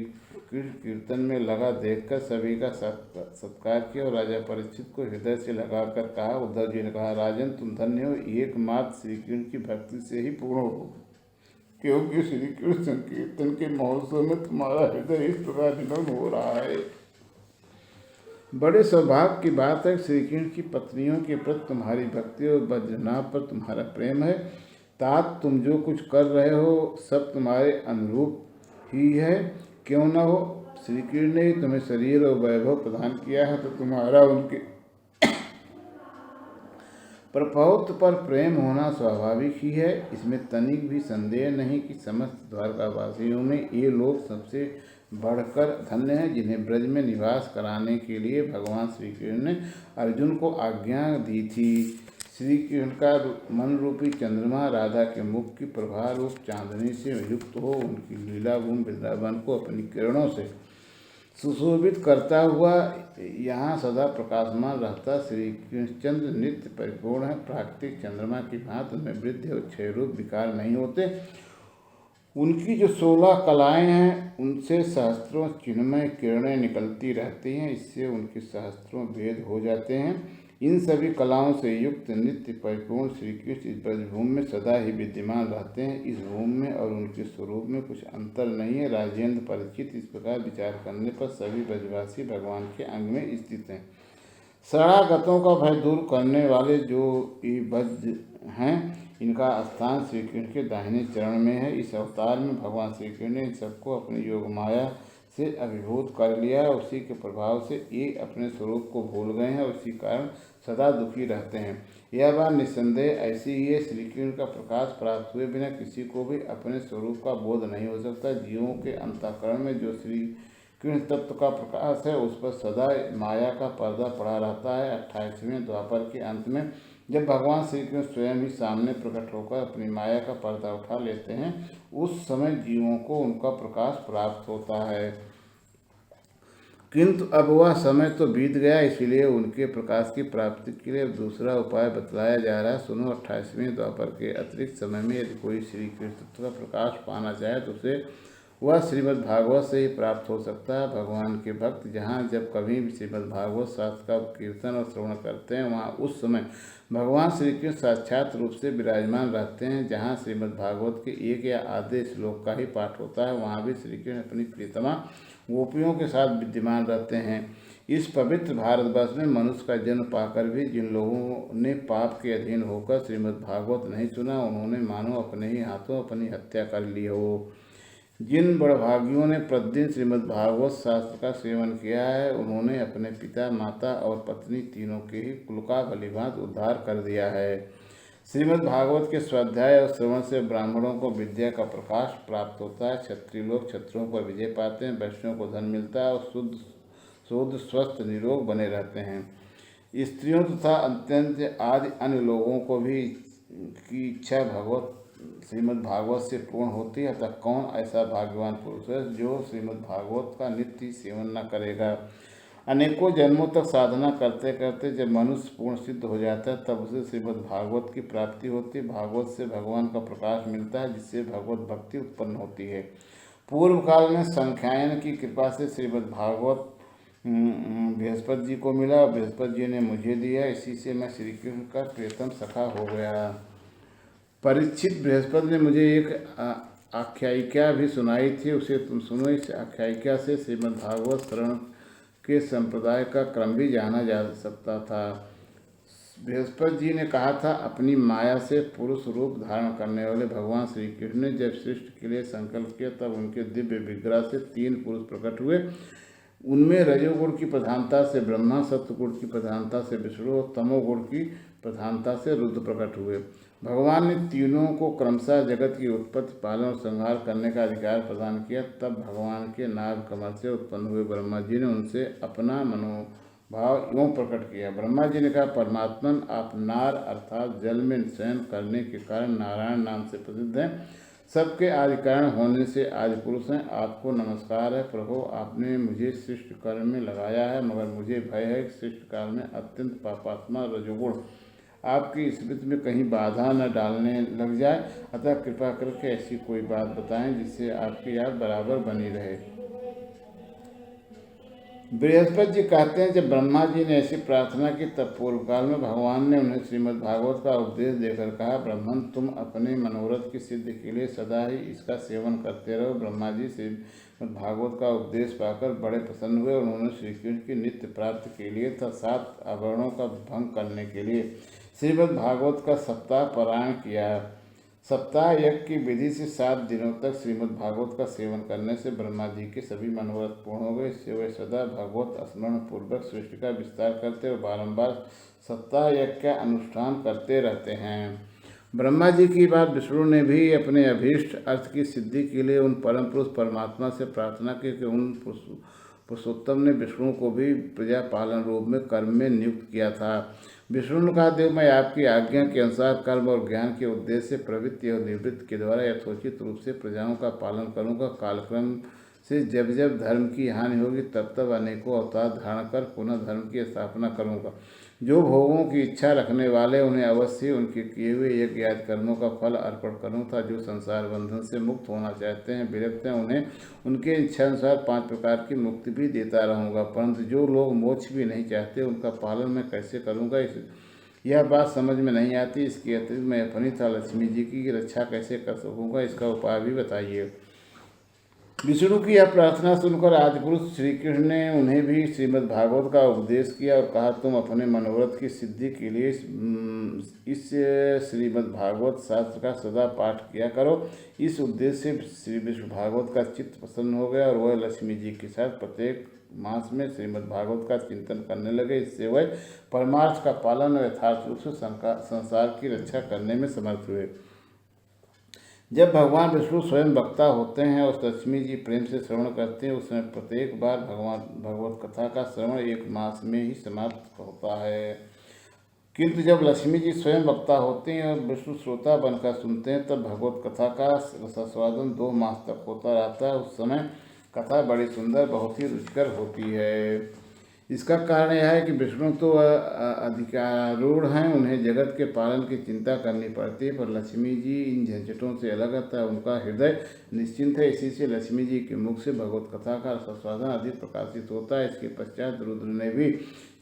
Speaker 1: कृष्ण कीर्तन में लगा देखकर सभी का सत्कार किया और राजा परीक्षित को हृदय से लगाकर कहा। उद्धव जी ने कहा, राजन तुम धन्य हो, एकमात्र श्री कृष्ण की भक्ति से ही पूर्ण हो, क्योंकि श्री कृष्ण संकीर्तन के महोत्सव में तुम्हारा हृदय इस प्रकार निमग्न हो रहा है। बड़े सौभाग्य की बात है, श्री कृष्ण की पत्नियों के प्रति तुम्हारी भक्ति और बद्रीनाथ पर तुम्हारा प्रेम है। तात तुम जो कुछ कर रहे हो सब तुम्हारे अनुरूप ही है। क्यों न हो? श्री कृष्ण ने तुम्हें शरीर और वैभव प्रदान किया है, तो तुम्हारा उनके प्रभुत्व पर प्रेम होना स्वाभाविक ही है। इसमें तनिक भी संदेह नहीं कि समस्त द्वारकावासियों में ये लोग सबसे बढ़कर धन्य हैं, जिन्हें ब्रज में निवास कराने के लिए भगवान श्री कृष्ण ने अर्जुन को आज्ञा दी थी। श्री कृष्ण का मन रूपी चंद्रमा राधा के मुख की प्रभा रूप चांदनी से युक्त हो उनकी लीला भूमि वृंदावन को अपनी किरणों से सुशोभित करता हुआ यहाँ सदा प्रकाशमान रहता श्री कृष्णचंद्र नित्य परिपूर्ण है। प्राकृतिक चंद्रमा की भांति उनमें वृद्धि और क्षय रूप विकार नहीं होते। उनकी जो 16 कलाएं हैं उनसे सहस्त्रों चिन्मय किरणें निकलती रहती हैं। इससे उनके सहस्त्रों भेद हो जाते हैं। इन सभी कलाओं से युक्त नित्य परिपूर्ण श्री कृष्ण इस ब्रजभूमि में सदा ही विद्यमान रहते हैं। इस भूमि में और उनके स्वरूप में कुछ अंतर नहीं है। राजेंद्र परीक्षित, इस प्रकार विचार करने पर सभी ब्रजवासी भगवान के अंग में स्थित हैं। शरणागतों का भय दूर करने वाले जो ये ब्रज हैं, इनका स्थान श्री कृष्ण के दाहिने चरण में है। इस अवतार में भगवान श्री कृष्ण ने इन सबको अपनी योग माया से अभिभूत कर लिया है। उसी के प्रभाव से ये अपने स्वरूप को भूल गए हैं और इसी कारण सदा दुखी रहते हैं। यह बात निस्संदेह ऐसी ही है। श्री कृष्ण का प्रकाश प्राप्त हुए बिना किसी को भी अपने स्वरूप का बोध नहीं हो सकता। जीवों के अंतःकरण में जो श्री कृष्ण तत्व का प्रकाश है, उस पर सदा माया का पर्दा पड़ा रहता है। 28वें द्वापर के अंत में जब भगवान श्री कृष्ण स्वयं ही सामने प्रकट होकर अपनी माया का पर्दा उठा लेते हैं, उस समय जीवों को उनका प्रकाश प्राप्त होता है। किंतु अब वह समय तो बीत गया, इसलिए उनके प्रकाश की प्राप्ति के लिए दूसरा उपाय बतलाया जा रहा है। सुनो, 28वें द्वापर के अतिरिक्त समय में यदि कोई श्री कृष्ण तत्व का प्रकाश पाना चाहे तो उसे वह श्रीमद् भागवत से ही प्राप्त हो सकता है। भगवान के भक्त जहाँ जब कभी भी श्रीमद् भागवत शास्त्र का कीर्तन और श्रवण करते हैं, वहाँ उस समय भगवान श्री कृष्ण साक्षात रूप से विराजमान रहते हैं। जहाँ श्रीमद् भागवत के एक या आधे श्लोक का ही पाठ होता है, वहाँ भी श्री कृष्ण अपनी प्रियतमा गोपियों के साथ विद्यमान रहते हैं। इस पवित्र भारतवर्ष में मनुष्य का जन्म पाकर भी जिन लोगों ने पाप के अधीन होकर श्रीमद् भागवत नहीं सुना, उन्होंने मानो अपने ही हाथों अपनी हत्या कर ली हो। जिन बड़भागियों ने प्रतिदिन श्रीमद् भागवत शास्त्र का सेवन किया है, उन्होंने अपने पिता, माता और पत्नी तीनों के ही कुल का भलीभांति उद्धार कर दिया है। श्रीमद् भागवत के स्वाध्याय और श्रवण से ब्राह्मणों को विद्या का प्रकाश प्राप्त होता है। क्षत्रिय लोग शत्रुओं पर विजय पाते हैं, वैश्यों को धन मिलता है और शुद्ध स्वस्थ निरोग बने रहते हैं। स्त्रियों तथा अत्यंत आदि अन्य लोगों को भी की इच्छा भगवत श्रीमद् भागवत से पूर्ण होती है। अतः कौन ऐसा भाग्यवान पुरुष है जो श्रीमद् भागवत का नित्य सेवन न करेगा। अनेकों जन्मों तक साधना करते करते जब मनुष्य पूर्ण सिद्ध हो जाता है, तब उसे श्रीमद् भागवत की प्राप्ति होती है। भागवत से भगवान का प्रकाश मिलता है, जिससे भगवत भक्ति उत्पन्न होती है। पूर्व काल में संख्यायन की कृपा से श्रीमद् भागवत बृहस्पति जी को मिला। बृहस्पति जी ने मुझे दिया, इसी से मैं श्री कृष्ण का प्रियतम सखा हो गया। परीक्षित, बृहस्पति ने मुझे एक आख्यायिका भी सुनाई थी, उसे तुम सुनो। इस आख्यायिका से श्रीमद् भागवत शरण के संप्रदाय का क्रम भी जाना जा सकता था। बृहस्पति जी ने कहा था, अपनी माया से पुरुष रूप धारण करने वाले भगवान श्री कृष्ण ने जब सृष्टि के लिए संकल्प किया, तब उनके दिव्य विग्रह से 3 पुरुष प्रकट हुए। उनमें रजोगुण की प्रधानता से ब्रह्मा, सत्वगुण की प्रधानता से विष्णु और तमोगुण की प्रधानता से रुद्र प्रकट हुए। भगवान ने तीनों को क्रमशः जगत की उत्पत्ति, पालन और संहार करने का अधिकार प्रदान किया। तब भगवान के नाभ कमल से उत्पन्न हुए ब्रह्मा जी ने उनसे अपना मनोभाव यूँ प्रकट किया। ब्रह्मा जी ने कहा, परमात्मन, आप नार अर्थात जल में शयन करने के कारण नारायण नाम से प्रसिद्ध हैं। सबके आदि कारण होने से आदि पुरुष हैं। आपको नमस्कार है प्रभु, आपने मुझे सृष्टि कर्म में लगाया है, मगर मुझे भय है कि सृष्टि काल में अत्यंत पापात्मा रजोगुण आपकी स्मृति में कहीं बाधा न डालने लग जाए। अतः कृपा करके ऐसी कोई बात बताएं जिससे आपकी याद बराबर बनी रहे। बृहस्पति जी कहते हैं, जब ब्रह्मा जी ने ऐसी प्रार्थना की, तब पूर्व काल में भगवान ने उन्हें श्रीमद् भागवत का उपदेश देकर कहा, ब्राह्मण, तुम अपने मनोरथ की सिद्धि के लिए सदा ही इसका सेवन करते रहो। ब्रह्मा जी श्रीमद् भागवत का उपदेश पाकर बड़े प्रसन्न हुए और उन्होंने श्री कृष्ण की नित्य प्राप्ति के लिए तथा 7 आवरणों का भंग करने के लिए श्रीमद् भागवत का सप्ताह पारायण किया। सप्ताह यज्ञ की विधि से 7 दिनों तक श्रीमद् भागवत का सेवन करने से ब्रह्मा जी के सभी मनोरथ पूर्ण हो गए। इससे वे सदा भगवत स्मरण पूर्वक सृष्टि का विस्तार करते और बारंबार सप्ताह यज्ञ का अनुष्ठान करते रहते हैं। ब्रह्मा जी की बात विष्णु ने भी अपने अभीष्ट अर्थ की सिद्धि के लिए उन परम पुरुष परमात्मा से प्रार्थना की कि उन पुरुषोत्तम ने विष्णु को भी प्रजा पालन रूप में कर्म में नियुक्त किया था। विष्णु ने कहा, देव, मैं आपकी आज्ञा के अनुसार कर्म और ज्ञान के उद्देश्य से प्रवृत्ति और निवृत्ति के द्वारा यथोचित रूप से प्रजाओं का पालन करूंगा। कालक्रम से जब जब धर्म की हानि होगी तब तब अनेकों अवतार धारण कर पुनः धर्म की स्थापना करूंगा। जो भोगों की इच्छा रखने वाले उन्हें अवश्य उनके किए हुए यज्ञ आदि कर्मों का फल अर्पण करूँगा। जो संसार बंधन से मुक्त होना चाहते हैं, विरक्त हैं, उन्हें उनके इच्छानुसार 5 प्रकार की मुक्ति भी देता रहूँगा। परंतु जो लोग मोक्ष भी नहीं चाहते उनका पालन मैं कैसे करूँगा, यह बात समझ में नहीं आती। इसके अतिरिक्त मैं अपनी तथा लक्ष्मी जी की रक्षा कैसे कर सकूँगा, इसका उपाय भी बताइए। विष्णु की यह प्रार्थना सुनकर आदिपुरुष श्री कृष्ण ने उन्हें भी श्रीमद् भागवत का उपदेश किया और कहा, तुम अपने मनोरथ की सिद्धि के लिए इस श्रीमद् भागवत शास्त्र का सदा पाठ किया करो। इस उद्देश्य से श्री विष्णु भागवत का चित्त प्रसन्न हो गया और वह लक्ष्मी जी के साथ प्रत्येक मास में श्रीमद् भागवत का चिंतन करने लगे। इससे वह परमार्थ का पालन और यथार्थ रूप से संसार की रक्षा करने में समर्थ हुए। जब भगवान विष्णु स्वयं वक्ता होते हैं और लक्ष्मी जी प्रेम से श्रवण करते हैं, उसमें प्रत्येक बार भगवान भगवत कथा का श्रवण 1 मास में ही समाप्त होता है। किंतु जब लक्ष्मी जी स्वयं वक्ता होते हैं और विष्णु श्रोता बनकर सुनते हैं, तब भगवत कथा का रसास्वादन 2 मास तक होता रहता है। उस समय कथा बड़ी सुंदर, बहुत ही रुचिकर होती है। इसका कारण यह है कि विष्णु तो अधिकारूढ़ हैं, उन्हें जगत के पालन की चिंता करनी पड़ती है, पर लक्ष्मी जी इन झंझटों से अलग रहता है, उनका हृदय निश्चिंत है। इसी से लक्ष्मी जी के मुख से भगवत कथा का रसास्वादन अधिक प्रकाशित होता है। इसके पश्चात रुद्र ने भी,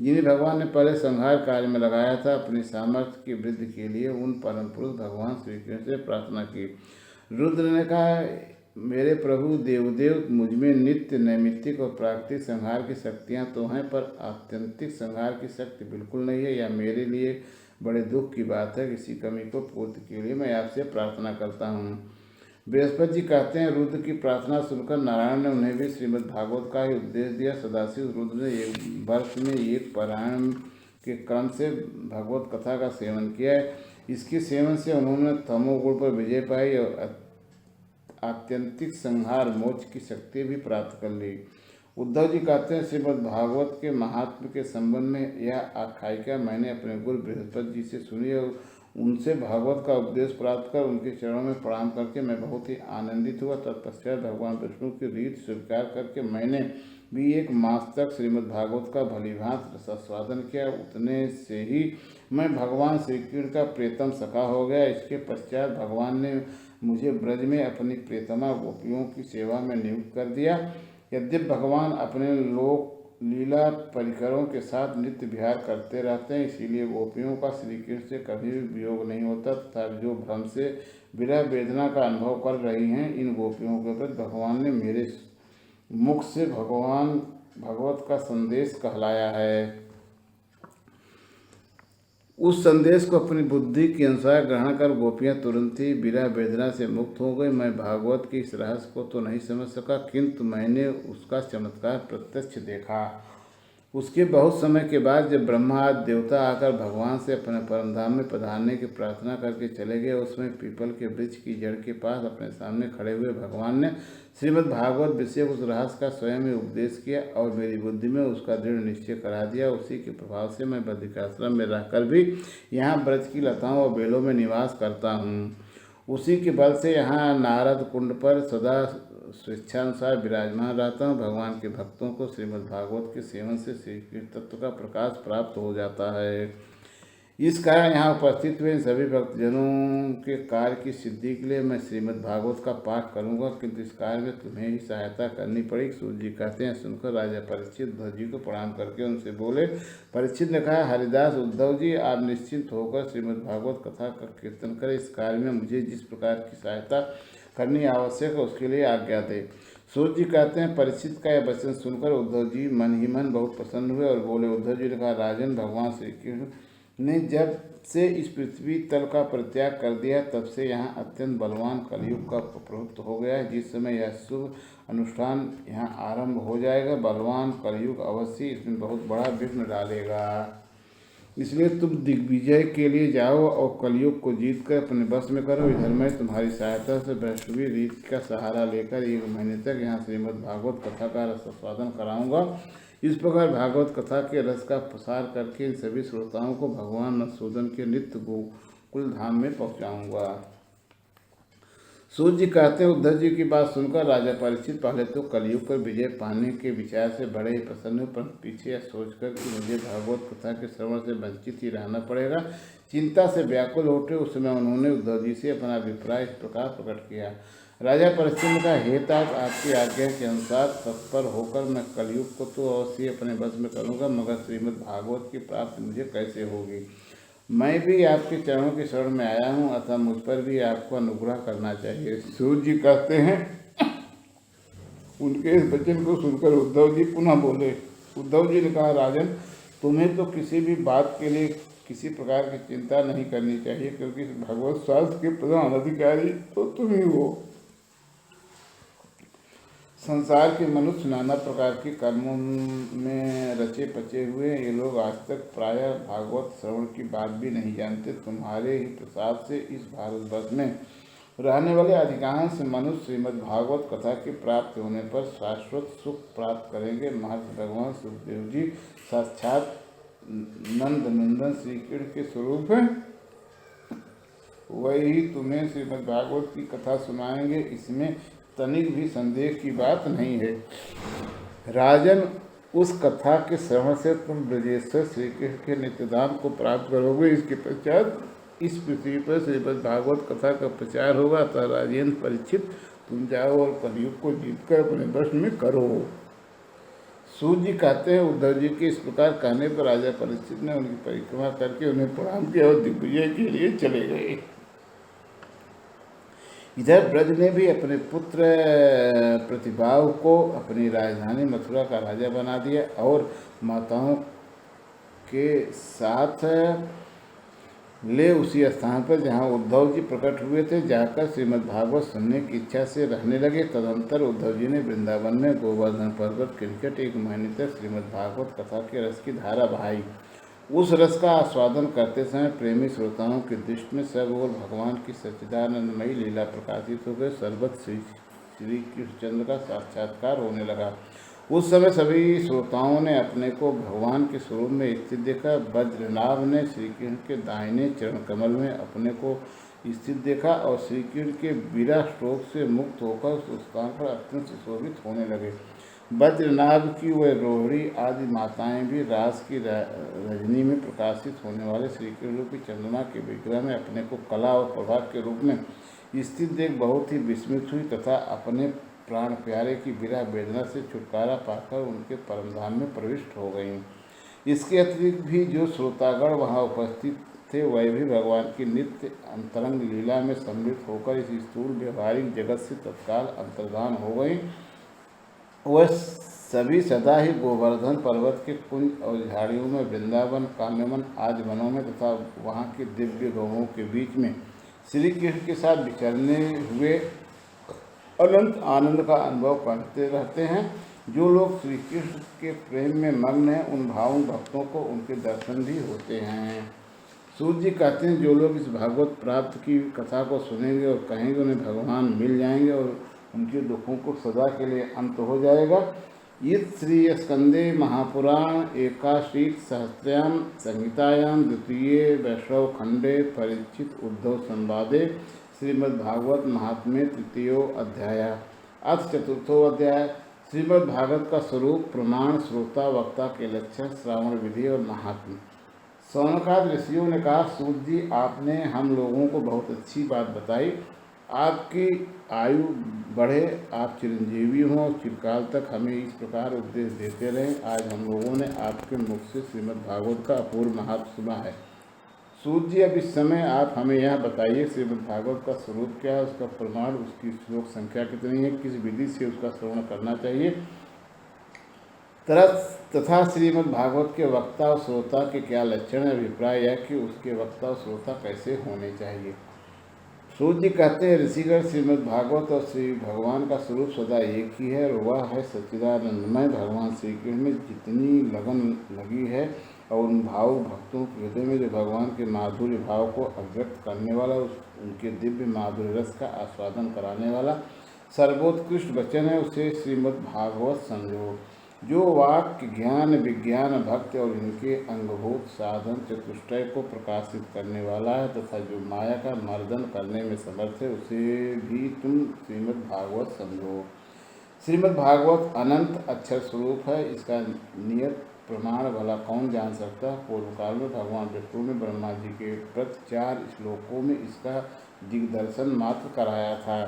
Speaker 1: जिन्हें भगवान ने पहले संहार कार्य में लगाया था, अपनी सामर्थ्य की वृद्धि के लिए उन परम पुरुष भगवान श्री कृष्ण से प्रार्थना की। रुद्र ने कहा, मेरे प्रभु देवदेव, मुझमें नित्य नैमित्तिक और प्राकृतिक संहार की शक्तियाँ तो हैं, पर आत्यंतिक संहार की शक्ति बिल्कुल नहीं है। यह मेरे लिए बड़े दुख की बात है। किसी कमी को पूर्ति के लिए मैं आपसे प्रार्थना करता हूँ। बृहस्पति जी कहते हैं, रुद्र की प्रार्थना सुनकर नारायण ने उन्हें भी श्रीमद् भागवत का ही उपदेश दिया। सदाशिव रुद्र ने 1 वर्ष में 1 पारायण के क्रम से भगवत कथा का सेवन किया है। इसके सेवन से उन्होंने तमोगुण पर विजय पाई और आत्यंतिक संहार मोक्ष की शक्ति भी प्राप्त कर ली। उद्धव जी कहते हैं, श्रीमद् भागवत के महात्म्य के संबंध में यह आख्यायिका मैंने अपने गुरु बृहस्पति जी से सुनी और उनसे भागवत का उपदेश प्राप्त कर उनके चरणों में प्रणाम करके मैं बहुत ही आनंदित हुआ। तत्पश्चात भगवान विष्णु की रीत स्वीकार करके मैंने भी 1 मास तक श्रीमद् भागवत का भलीभांत रसास्वादन किया। उतने से ही मैं भगवान श्री कृष्ण का प्रियतम सखा हो गया। इसके पश्चात भगवान ने मुझे ब्रज में अपनी प्रियतमा गोपियों की सेवा में नियुक्त कर दिया। यद्यपि भगवान अपने लोक लीला परिकरों के साथ नित्य विहार करते रहते हैं, इसीलिए गोपियों का श्री कृष्ण से कभी भी वियोग नहीं होता तथा जो भ्रम से विरह वेदना का अनुभव कर रही हैं, इन गोपियों के प्रति भगवान ने मेरे मुख से भगवान भगवत का संदेश कहलाया है। उस संदेश को अपनी बुद्धि के अनुसार ग्रहण कर गोपियाँ तुरंत ही विरह वेदना से मुक्त हो गई। मैं भागवत के इस रहस्य को तो नहीं समझ सका, किंतु मैंने उसका चमत्कार प्रत्यक्ष देखा। उसके बहुत समय के बाद जब ब्रह्मा आदि देवता आकर भगवान से अपने परमधाम में पधारने की प्रार्थना करके चले गए, उसमें पीपल के वृक्ष की जड़ के पास अपने सामने खड़े हुए भगवान ने श्रीमद् भागवत विषय उस रहस्य का स्वयं ही उपदेश किया और मेरी बुद्धि में उसका दृढ़ निश्चय करा दिया। उसी के प्रभाव से मैं बद्रिकाश्रम में रहकर भी यहाँ ब्रज की लताओं और बेलों में निवास करता हूँ। उसी के बल से यहाँ नारद कुंड पर सदा स्वेच्छानुसार विराजमान रहता हूँ। भगवान के भक्तों को श्रीमद् भागवत के सेवन से श्री कृष्ण तत्व का प्रकाश प्राप्त हो जाता है। इस कारण यहाँ उपस्थित हुए सभी भक्तजनों के कार्य की सिद्धि के लिए मैं श्रीमद् भागवत का पाठ करूँगा, किंतु इस कार्य में तुम्हें ही सहायता करनी पड़ेगी। सूर्य जी कहते हैं, सुनकर राजा परीक्षित उद्धव जी को प्रणाम करके उनसे बोले। परीक्षित ने कहा, हरिदास उद्धव जी, आप निश्चिंत होकर श्रीमद् भागवत कथा का कीर्तन करें। इस कार्य में मुझे जिस प्रकार की सहायता करनी आवश्यक है उसके लिए आज्ञा दे। सूर्य जी कहते हैं, परीक्षित का यह वचन सुनकर उद्धव जी मन ही मन बहुत प्रसन्न हुए और बोले। उद्धव जी ने कहा, राजन, भगवान श्री कृष्ण ने जब से इस पृथ्वी तल का परित्याग कर दिया, तब से यहाँ अत्यंत बलवान कलयुग का प्रवृत्त हो गया है। जिस समय यह शुभ अनुष्ठान यहाँ आरंभ हो जाएगा, बलवान कलयुग अवश्य इसमें बहुत बड़ा विघ्न डालेगा। इसलिए तुम दिग्विजय के लिए जाओ और कलयुग को जीतकर अपने बस में करो। इधर मैं तुम्हारी सहायता से वैष्णवी रीत का सहारा लेकर 1 महीने तक यहाँ श्रीमद् भागवत कथा का रसास्वादन कराऊंगा। इस प्रकार भागवत कथा के रस का प्रसार करके इन सभी श्रोताओं को भगवान मधुसूदन के नित्य गोकुल धाम में पहुँचाऊँगा। सूर्य जी कहते हैं, उद्धव जी की बात सुनकर राजा परीक्षित पहले तो कलयुग पर विजय पाने के विचार से बड़े ही प्रसन्न हुए, परंतु पीछे यह सोचकर कि मुझे भागवत कथा के श्रवण से वंचित ही रहना पड़ेगा, चिंता से व्याकुल उठे। उस समय उन्होंने उद्धव जी से अपना अभिप्राय इस प्रकार प्रकट किया। राजा परीक्षित ने कहा, हे तात, आपकी आज्ञा के अनुसार तत्पर होकर मैं कलयुग को तो अवश्य अपने बस में करूँगा, मगर श्रीमद् भागवत की प्राप्ति मुझे कैसे होगी? मैं भी आपके चरणों के शरण में आया हूँ, अतः मुझ पर भी आपको अनुग्रह करना चाहिए। सूर्य जी कहते हैं, उनके इस वचन को सुनकर उद्धव जी पुनः बोले। उद्धव जी ने कहा, राजन, तुम्हें तो किसी भी बात के लिए किसी प्रकार की चिंता नहीं करनी चाहिए, क्योंकि भगवत शास्त्र के प्रधान अधिकारी तो तुम ही हो। संसार के मनुष्य नाना प्रकार के कर्मों में रचे पचे हुए, ये लोग आज तक प्रायः भागवत श्रवण की बात भी नहीं जानते। तुम्हारे ही प्रसाद से इस भारतवर्ष में रहने वाले अधिकांश मनुष्य श्रीमद् भागवत कथा की प्राप्ति होने पर शाश्वत सुख प्राप्त करेंगे। महर्षि भगवान सुखदेव जी साक्षात नंद नंदन श्री कृष्ण के स्वरूप हैं, वही तुम्हें श्रीमद् भागवत की कथा सुनाएंगे, इसमें तनिक भी संदेह की बात नहीं है। राजन, उस कथा के श्रवण से तुम ब्रजेश्वर श्री कृष्ण के नित्यधाम को प्राप्त करोगे। इसके पश्चात इस पृथ्वी पर श्रीमद् भागवत कथा का प्रचार होगा। अतः राजेंद्र परीक्षित, तुम जाओ और कलयुग को जीतकर अपने वश में करो। सूर्य जी कहते हैं, उद्धव जी के इस प्रकार कहने पर राजा परीक्षित ने उनकी परिक्रमा करके उन्हें प्रणाम किया और दिग्विजय के लिए चले गए। इधर ब्रज ने भी अपने पुत्र प्रतिभाव को अपनी राजधानी मथुरा का राजा बना दिया और माताओं के साथ ले उसी स्थान पर जहाँ उद्धव जी प्रकट हुए थे जाकर श्रीमद् भागवत सुनने की इच्छा से रहने लगे। तदंतर उद्धव जी ने वृंदावन में गोवर्धन पर्वत के निकट 1 महीने तक श्रीमद् भागवत कथा के रस की धारा बहाई। उस रस का आस्वादन करते समय प्रेमी श्रोताओं की दृष्टि में सब और भगवान की सच्चिदानंदमयी लीला प्रकाशित हो गए। सर्वत्र श्री कृष्णचंद्र का साक्षात्कार होने लगा। उस समय सभी श्रोताओं ने अपने को भगवान के स्वरूप में स्थित देखा। वज्रनाभ ने श्री कृष्ण के दाहिने चरण कमल में अपने को स्थित देखा और श्री कृष्ण के विरह शोक से मुक्त होकर उस स्थान पर अत्यंत सुशोभित होने लगे। वज्रनाभ की वह रोहिणी आदि माताएं भी रास की रजनी में प्रकाशित होने वाले श्री कृष्ण रूपी चंद्रमा के विग्रह में अपने को कला और प्रभाव के रूप में स्थित देख बहुत ही विस्मित हुई तथा अपने प्राण प्यारे की विरह वेदना से छुटकारा पाकर उनके परमधाम में प्रविष्ट हो गईं। इसके अतिरिक्त भी जो श्रोतागण वहाँ उपस्थित थे, वह भी भगवान की नित्य अंतरंग लीला में सम्मिलित होकर इस स्थूल व्यवहारिक जगत से तत्काल अंतर्धान हो गई। वह सभी सदा ही गोवर्धन पर्वत के कुंज और झाड़ियों में, वृंदावन, काम्यवन आदि वनों में तथा वहाँ के दिव्य गौओं के बीच में श्री कृष्ण के साथ विचरने हुए अनंत आनंद का अनुभव करते रहते हैं। जो लोग श्री कृष्ण के प्रेम में मग्न हैं, उन भावुक भक्तों को उनके दर्शन भी होते हैं। सूर्य जी कहते हैं, जो लोग इस भागवत प्राप्त की कथा को सुनेंगे और कहेंगे उन्हें भगवान मिल जाएंगे और उनके दुखों को सदा के लिए अंत हो जाएगा। इस श्री स्कंदे महापुराण एकाशीत सहस्रयाम संहितायाम द्वितीय वैष्णव खंडे परीक्षित उद्धव संवादे श्रीमद्भागवत महात्म्य तृतीयो अध्याय अथ चतुर्थो अध्याय। श्रीमद् भागवत का स्वरूप, प्रमाण, श्रोता वक्ता के लक्षण, श्रावण विधि और महात्म्य। सौनकाद ऋषियों ने कहा, सूत जी, आपने हम लोगों को बहुत अच्छी बात बताई। आपकी आयु बढ़े, आप चिरंजीवी हों, चिरकाल तक हमें इस प्रकार उपदेश देते रहें। आज हम लोगों ने आपके मुख से श्रीमद् भागवत का अपूर्व महात्म्य सुना है। सूत जी, अब इस समय आप हमें यह बताइए, श्रीमद् भागवत का स्वरूप क्या है, उसका प्रमाण, उसकी श्लोक संख्या कितनी है, किस विधि से उसका श्रवण करना चाहिए तथा श्रीमद् भागवत के वक्ता और श्रोता के क्या लक्षण है, अभिप्राय यह कि उसके वक्ता और श्रोता कैसे होने चाहिए। सूत जी कहते हैं, ऋषिगण श्रीमद् भागवत और श्री भगवान का स्वरूप सदा एक ही है और वह है सच्चिदानंदमय। भगवान श्री कृष्ण में जितनी लगन लगी है और उन भाव भक्तों के हृदय में जो भगवान के माधुर्य भाव को अभिव्यक्त करने वाला, उनके दिव्य माधुर्य रस का आस्वादन कराने वाला सर्वोत्कृष्ट वचन है, उसे श्रीमद् भागवत समझो। जो वाक्य ज्ञान विज्ञान भक्ति और इनके अंगभूत साधन चतुष्टय को प्रकाशित करने वाला है तथा जो माया का मर्दन करने में समर्थ है, उसे भी तुम श्रीमद् भागवत समझो। श्रीमद् भागवत अनंत अक्षर स्वरूप है, इसका नियत प्रमाण भला कौन जान सकता है। पूर्व काल में भगवान विष्णु ने ब्रह्मा जी के प्रति 4 श्लोकों में इसका दिग्दर्शन मात्र कराया था।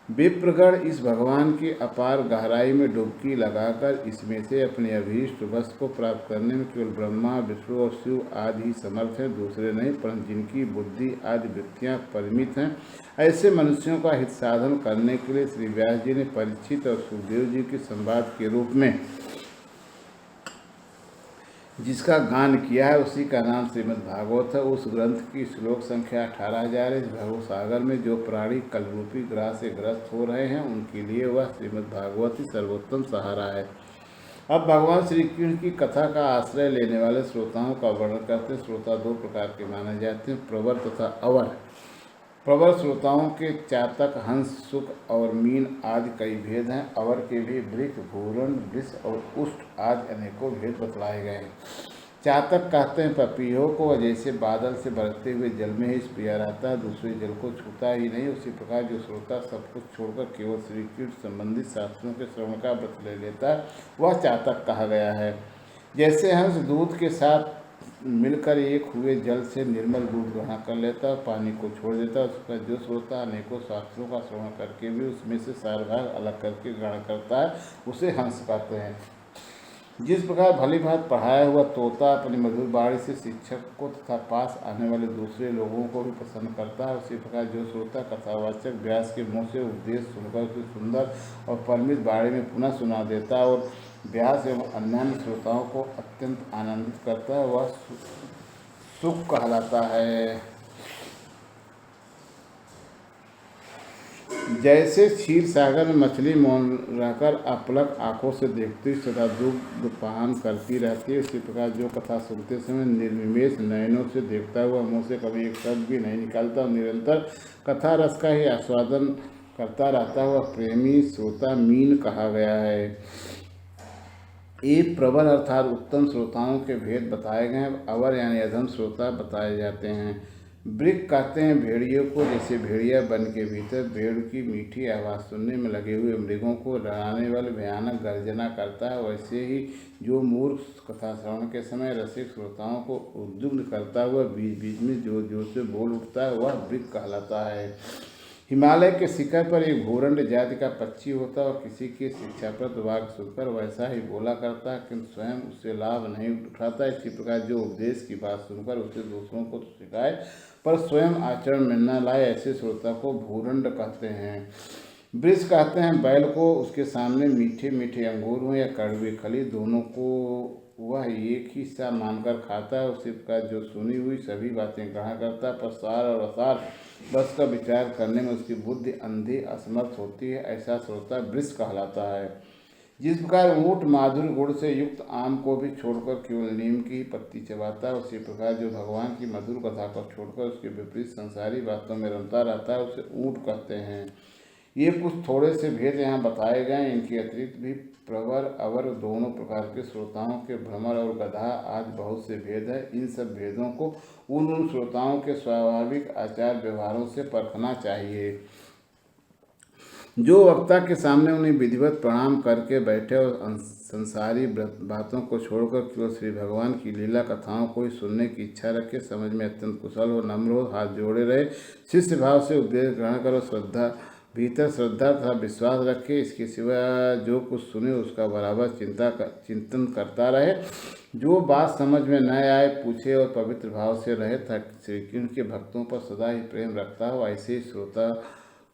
Speaker 1: विप्रगण इस भगवान की अपार गहराई में डुबकी लगाकर इसमें से अपने अभीष्ट वस्तु को प्राप्त करने में केवल ब्रह्मा विष्णु और शिव आदि ही समर्थ हैं, दूसरे नहीं। परंतु जिनकी बुद्धि आदि वृत्तियाँ परिमित हैं, ऐसे मनुष्यों का हित साधन करने के लिए श्री व्यास जी ने परीक्षित और सुखदेव जी के संवाद के रूप में जिसका गान किया है, उसी का नाम श्रीमद् भागवत है। उस ग्रंथ की श्लोक संख्या 18,000 है। इस भव सागर में जो प्राणी कलरूपी ग्रह से ग्रस्त हो रहे हैं, उनके लिए वह श्रीमद् भागवत ही सर्वोत्तम सहारा है। अब भगवान श्री कृष्ण की कथा का आश्रय लेने वाले श्रोताओं का वर्णन करते हैं। श्रोता 2 प्रकार के माने जाते हैं, प्रवर तथा अवर। प्रवर श्रोताओं के चातक, हंस, सुख और मीन आदि कई भेद हैं। अवर के भी वृक्ष, भूरण, वृष और उष्ट आदि अनेकों भेद बतलाए गए हैं। चातक कहते हैं पपीहों को, जैसे बादल से बरसते हुए जल में ही पिया रहता है, दूसरे जल को छूता ही नहीं, उसी प्रकार जो श्रोता सब कुछ छोड़कर केवल श्री कृष्ण संबंधित शास्त्रों के श्रवण का व्रत ले लेता है, वह चातक कहा गया है। जैसे हंस दूध के साथ मिलकर एक हुए जल से निर्मल दूध ग्रहण कर लेता है, पानी को छोड़ देता है, उसका जो श्रोता अनेकों शास्त्रों का श्रवण करके भी उसमें से सार भाग अलग करके ग्रहण करता है, उसे हंस कहते हैं। जिस प्रकार भली भांति पढ़ाया हुआ तोता अपनी मधुर वाणी से शिक्षक को तथा पास आने वाले दूसरे लोगों को भी पसंद करता है, उसी प्रकार जो श्रोता कथावाचक व्यास के मुँह से उपदेश सुनकर उसे सुंदर और परिमित वाणी में पुनः सुना देता है और व्यास एवं अन्य श्रोताओं को अत्यंत आनंदित करता है, वह सुख कहलाता है। जैसे क्षीर सागर में मछली मौन रहकर अपलक आंखों से देखती सदा दुग्ध पान करती रहती है, उसी प्रकार जो कथा सुनते समय निर्निमेष नयनों से देखता हुआ मुँह से कभी एक शब्द भी नहीं निकलता और निरंतर कथा रस का ही आस्वादन करता रहता हुआ प्रेमी श्रोता मीन कहा गया है। एक प्रबल अर्थात उत्तम श्रोताओं के भेद बताए गए हैं। अवर यानी अधम श्रोता बताए जाते हैं। वृक्क कहते हैं भेड़ियों को, जैसे भेड़िया वन के भीतर भेड़ की मीठी आवाज़ सुनने में लगे हुए मृगों को डराने वाले भयानक गर्जना करता है, वैसे ही जो मूर्ख कथा श्रवण के समय रसिक श्रोताओं को उद्युग्न करता हुआ बीच बीच में जोर जोर से बोल उठता है, वह वृक्क कहलाता है। हिमालय के शिखर पर एक घोरंड जाति का पक्षी होता है और किसी के शिक्षाप्रद वाक्य सुनकर वैसा ही बोला करता है, किंतु स्वयं उससे लाभ नहीं उठाता। इसी प्रकार जो उपदेश की बात सुनकर उसे दूसरों को सिखाए पर स्वयं आचरण में न लाए, ऐसे श्रोता को भूरंड कहते हैं। वृष कहते हैं बैल को, उसके सामने मीठे मीठे अंगूर हो या कड़वी खली, दोनों को वह एक ही सा मानकर खाता है। उसी प्रकार जो सुनी हुई सभी बातें ग्रहण करता है पर सार और असार बस का विचार करने में उसकी बुद्धि अंधी असमर्थ होती है, ऐसा श्रोता वृष कहलाता है। जिस प्रकार ऊँट माधुर्य गुण से युक्त आम को भी छोड़कर केवल नीम की पत्ती चबाता है, उसी प्रकार जो भगवान की मधुर कथा को छोड़कर उसके विपरीत संसारी बातों में रमता रहता है, उसे ऊँट कहते हैं। ये कुछ थोड़े से भेद यहाँ बताए गए। इनके अतिरिक्त भी प्रवर अवर दोनों प्रकार के श्रोताओं के भ्रमर और गधा आदि बहुत से भेद है। इन सब भेदों को उन श्रोताओं के स्वाभाविक आचार व्यवहारों से परखना चाहिए जो वक्ता के सामने उन्हें विधिवत प्रणाम करके बैठे और संसारी बातों को छोड़कर केवल श्री भगवान की लीला कथाओं को ही सुनने की इच्छा रखे, समझ में अत्यंत कुशल हो, नम्र हो, हाथ जोड़े रहे, शिष्य भाव से उपदेश ग्रहण करो, भीतर श्रद्धा तथा विश्वास रखे, इसके सिवा जो कुछ सुने उसका बराबर चिंतन करता रहे, जो बात समझ में न आए पूछे और पवित्र भाव से रहे तथा श्री कृष्ण के भक्तों पर सदा ही प्रेम रखता हो, ऐसे ही श्रोता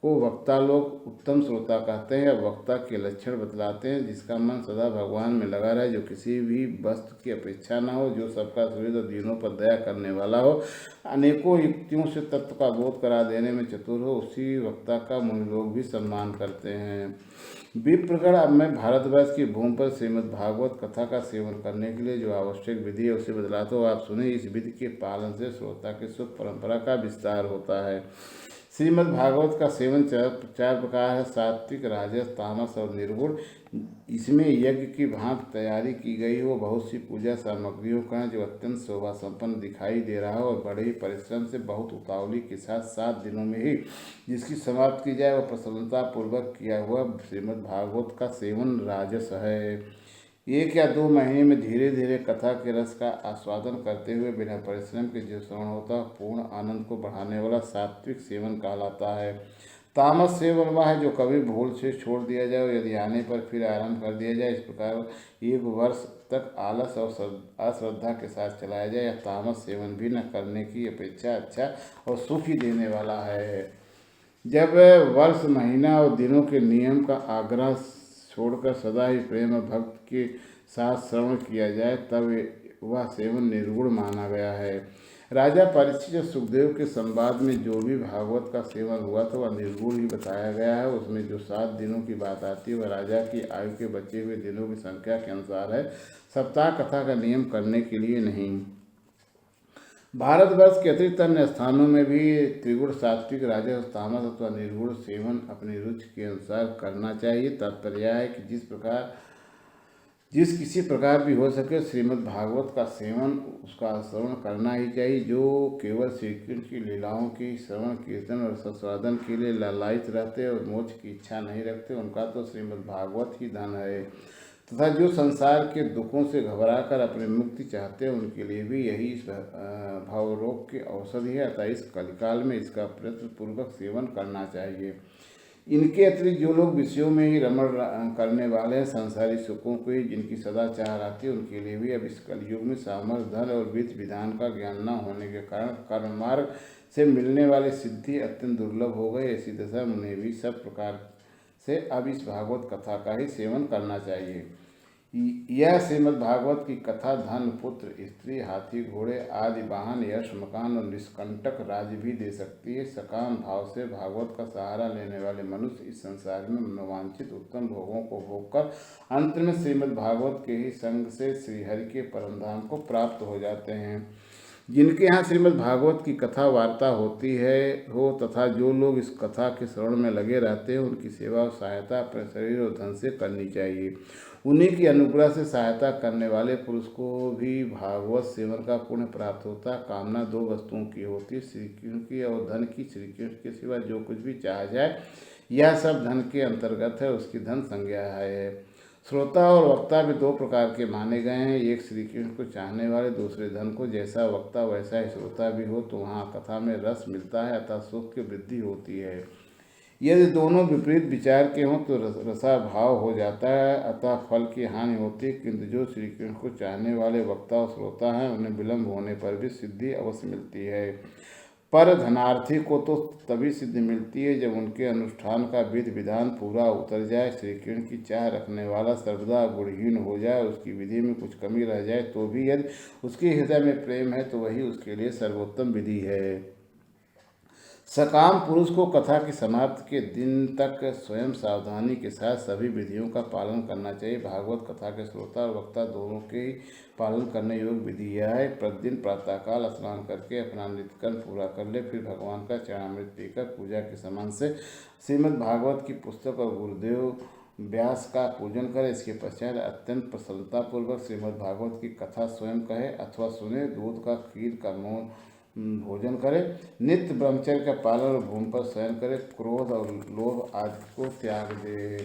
Speaker 1: को वक्ता लोग उत्तम श्रोता कहते हैं। वक्ता के लक्षण बतलाते हैं, जिसका मन सदा भगवान में लगा रहे, जो किसी भी वस्तु की अपेक्षा न हो, जो सबका सुहृद और दीनों पर दया करने वाला हो, अनेकों युक्तियों से तत्व का बोध करा देने में चतुर हो, उसी वक्ता का मुनि लोग भी सम्मान करते हैं। विप्रगण, अब मैं भारतवर्ष की भूमि पर श्रीमद् भागवत कथा का सेवन करने के लिए जो आवश्यक विधि है उसे बतलाता हूँ, आप सुने। इस विधि के पालन से श्रोता की सुख परंपरा का विस्तार होता है। श्रीमद् भागवत का सेवन चार प्रकार है: सात्विक, राजस, तामस और निर्गुण। इसमें यज्ञ की भांति तैयारी की गई हो, बहुत सी पूजा सामग्रियों का जो अत्यंत शोभा संपन्न दिखाई दे रहा हो और बड़े ही परिश्रम से बहुत उतावली के साथ 7 दिनों में ही जिसकी समाप्ति की जाए वह प्रसन्नता पूर्वक किया हुआ श्रीमद् भागवत का सेवन राजस है। 1 या 2 महीने में धीरे धीरे कथा के रस का आस्वादन करते हुए बिना परिश्रम के जो श्रवण होता है पूर्ण आनंद को बढ़ाने वाला सात्विक सेवन कहलाता है। तामस सेवन वह है जो कभी भूल से छोड़ दिया जाए और यदि आने पर फिर आरंभ कर दिया जाए। इस प्रकार 1 वर्ष तक आलस और अश्रद्धा के साथ चलाया जाए। यह तामस सेवन भी न करने की अपेक्षा अच्छा और सुखी देने वाला है। जब वर्ष, महीना और दिनों के नियम का आग्रह छोड़कर सदा ही प्रेम और भक्त के साथ श्रवण किया जाए तब वह सेवन निर्गुण माना गया है। राजा परीक्षित और सुखदेव के संवाद में जो भी भागवत का सेवन हुआ था वह निर्गुण ही बताया गया है। उसमें जो 7 दिनों की बात आती है वह राजा की आयु के बचे हुए दिनों की संख्या के अनुसार है, सप्ताह कथा का नियम करने के लिए नहीं। भारतवर्ष के अतिरिक्त अन्य स्थानों में भी त्रिगुण, सात्विक, राजस, तामस अथवा निर्गुण सेवन अपनी रुचि के अनुसार करना चाहिए। तात्पर्य है कि जिस किसी प्रकार भी हो सके श्रीमद् भागवत का सेवन उसका श्रवण करना ही चाहिए। जो केवल श्री कृष्ण की लीलाओं की श्रवण, कीर्तन और संस्वादन के लिए लालायित रहते और मोक्ष की इच्छा नहीं रखते उनका तो श्रीमद् भागवत ही धन है, तथा जो संसार के दुखों से घबराकर अपनी मुक्ति चाहते हैं उनके लिए भी यही इस भावरोग की औषधि है। अतः इस कलिकाल में इसका प्रयत्नपूर्वक सेवन करना चाहिए। इनके अतिरिक्त जो लोग विषयों में ही रमण करने वाले हैं, संसारी सुखों को ही जिनकी सदा चाह रहती है, उनके लिए भी अब इस कलयुग में सामर्थ्य, धन और विधि विधान का ज्ञान न होने के कारण कर्म मार्ग से मिलने वाली सिद्धि अत्यंत दुर्लभ हो गई। ऐसी दशा उन्हें भी सब प्रकार से अब इस भागवत कथा का ही सेवन करना चाहिए। यह श्रीमद् भागवत की कथा धन, पुत्र, स्त्री, हाथी, घोड़े आदि वाहन, यश, मकान और निष्कंटक राज्य भी दे सकती है। सकाम भाव से भागवत का सहारा लेने वाले मनुष्य इस संसार में मनोवांछित उत्तम भोगों को भोगकर अंत में श्रीमद् भागवत के ही संग से श्रीहरि के परम धाम को प्राप्त हो जाते हैं। जिनके यहाँ श्रीमद् भागवत की कथा वार्ता होती हो तथा जो लोग इस कथा के श्रवण में लगे रहते हैं उनकी सेवा और सहायता अपने शरीर और धन से करनी चाहिए। उन्हीं की अनुग्रह से सहायता करने वाले पुरुष को भी भागवत सेवन का पुण्य प्राप्त होता है। कामना 2 वस्तुओं की होती है, श्री कृष्ण की और धन की। श्री कृष्ण के सिवा जो कुछ भी चाहा जाए यह सब धन के अंतर्गत है, उसकी धन संज्ञा है। श्रोता और वक्ता भी 2 प्रकार के माने गए हैं, एक श्री कृष्ण को चाहने वाले, दूसरे धन को। जैसा वक्ता वैसा ही श्रोता भी हो तो वहाँ कथा में रस मिलता है, अतः सुख की वृद्धि होती है। यदि दोनों विपरीत विचार के हों तो रसाभाव हो जाता है, अतः फल की हानि होती है। किंतु जो श्री कृष्ण को चाहने वाले वक्ता और श्रोता हैं उन्हें विलम्ब होने पर भी सिद्धि अवश्य मिलती है। पर धनार्थी को तो तभी सिद्धि मिलती है जब उनके अनुष्ठान का विधि विधान पूरा उतर जाए। श्री कृष्ण की चाह रखने वाला सर्वदा गुणहीन हो जाए, उसकी विधि में कुछ कमी रह जाए तो भी यदि उसके हृदय में प्रेम है तो वही उसके लिए सर्वोत्तम विधि है। सकाम पुरुष को कथा की समाप्ति के दिन तक स्वयं सावधानी के साथ सभी विधियों का पालन करना चाहिए। भागवत कथा के श्रोता और वक्ता दोनों के ही पालन करने योग्य विधि यह है। प्रतिदिन प्रातःकाल स्नान करके अपना नित्यकर्म पूरा कर ले, फिर भगवान का चरणामृत पीकर पूजा के समान से श्रीमद् भागवत की पुस्तक और गुरुदेव व्यास का पूजन करे। इसके पश्चात अत्यंत प्रसन्नतापूर्वक श्रीमद् भागवत की कथा स्वयं कहे अथवा सुने। दूध का खीर का भोजन करे, नित्य ब्रह्मचर्य का पालन और भूमि पर शयन करे, क्रोध और लोभ आदि को त्याग दे।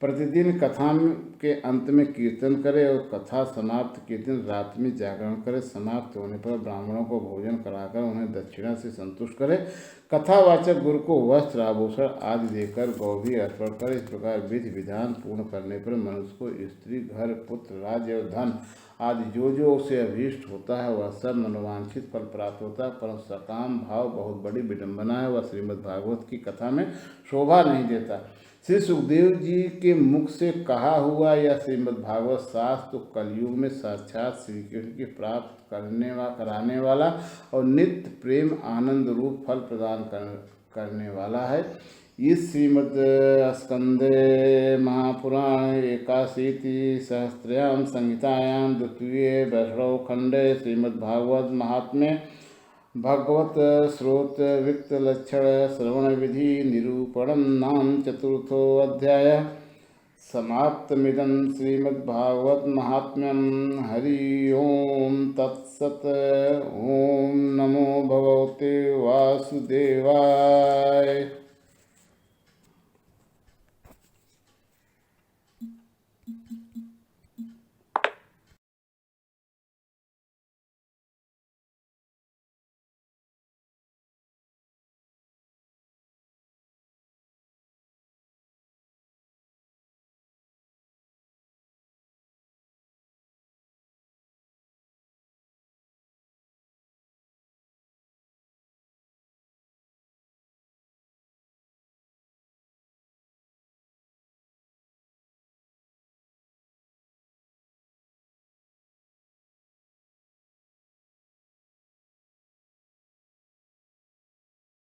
Speaker 1: प्रतिदिन कथा के अंत में कीर्तन करे और कथा समाप्त के दिन रात में जागरण करे। समाप्त होने पर ब्राह्मणों को भोजन कराकर उन्हें दक्षिणा से संतुष्ट करे। कथावाचक गुरु को वस्त्र आभूषण आदि देकर गौभी अर्पण करे। इस प्रकार विधि विधान पूर्ण करने पर मनुष्य को स्त्री, घर, पुत्र, राज्य और धन आदि जो उसे अभीष्ट होता है वह सब मनोवांछित फल प्राप्त होता है। परंतु सकाम भाव बहुत बड़ी विडंबना है, वह श्रीमद् भागवत की कथा में शोभा नहीं देता। श्री सुखदेव जी के मुख से कहा हुआ यह श्रीमद् भागवत शास्त्र तो कलयुग में साक्षात श्री कृष्ण की प्राप्त कराने वाला और नित्य प्रेम आनंद रूप फल प्रदान करने वाला है। इस श्रीमद् स्कंदे महापुराण 81 सहस्रयां संहितायां द्वितीये वैष्णव खंडे श्रीमद्भागवत महात्म्य भगवत स्रोत विक्त लक्षण श्रवण विधि निरूपणम नाम चतुर्थो अध्याय समाप्तमिदं श्रीमद्भागवत महात्म्यं। हरि ओम तत्सत। ओम नमो भगवते वासुदेवाय।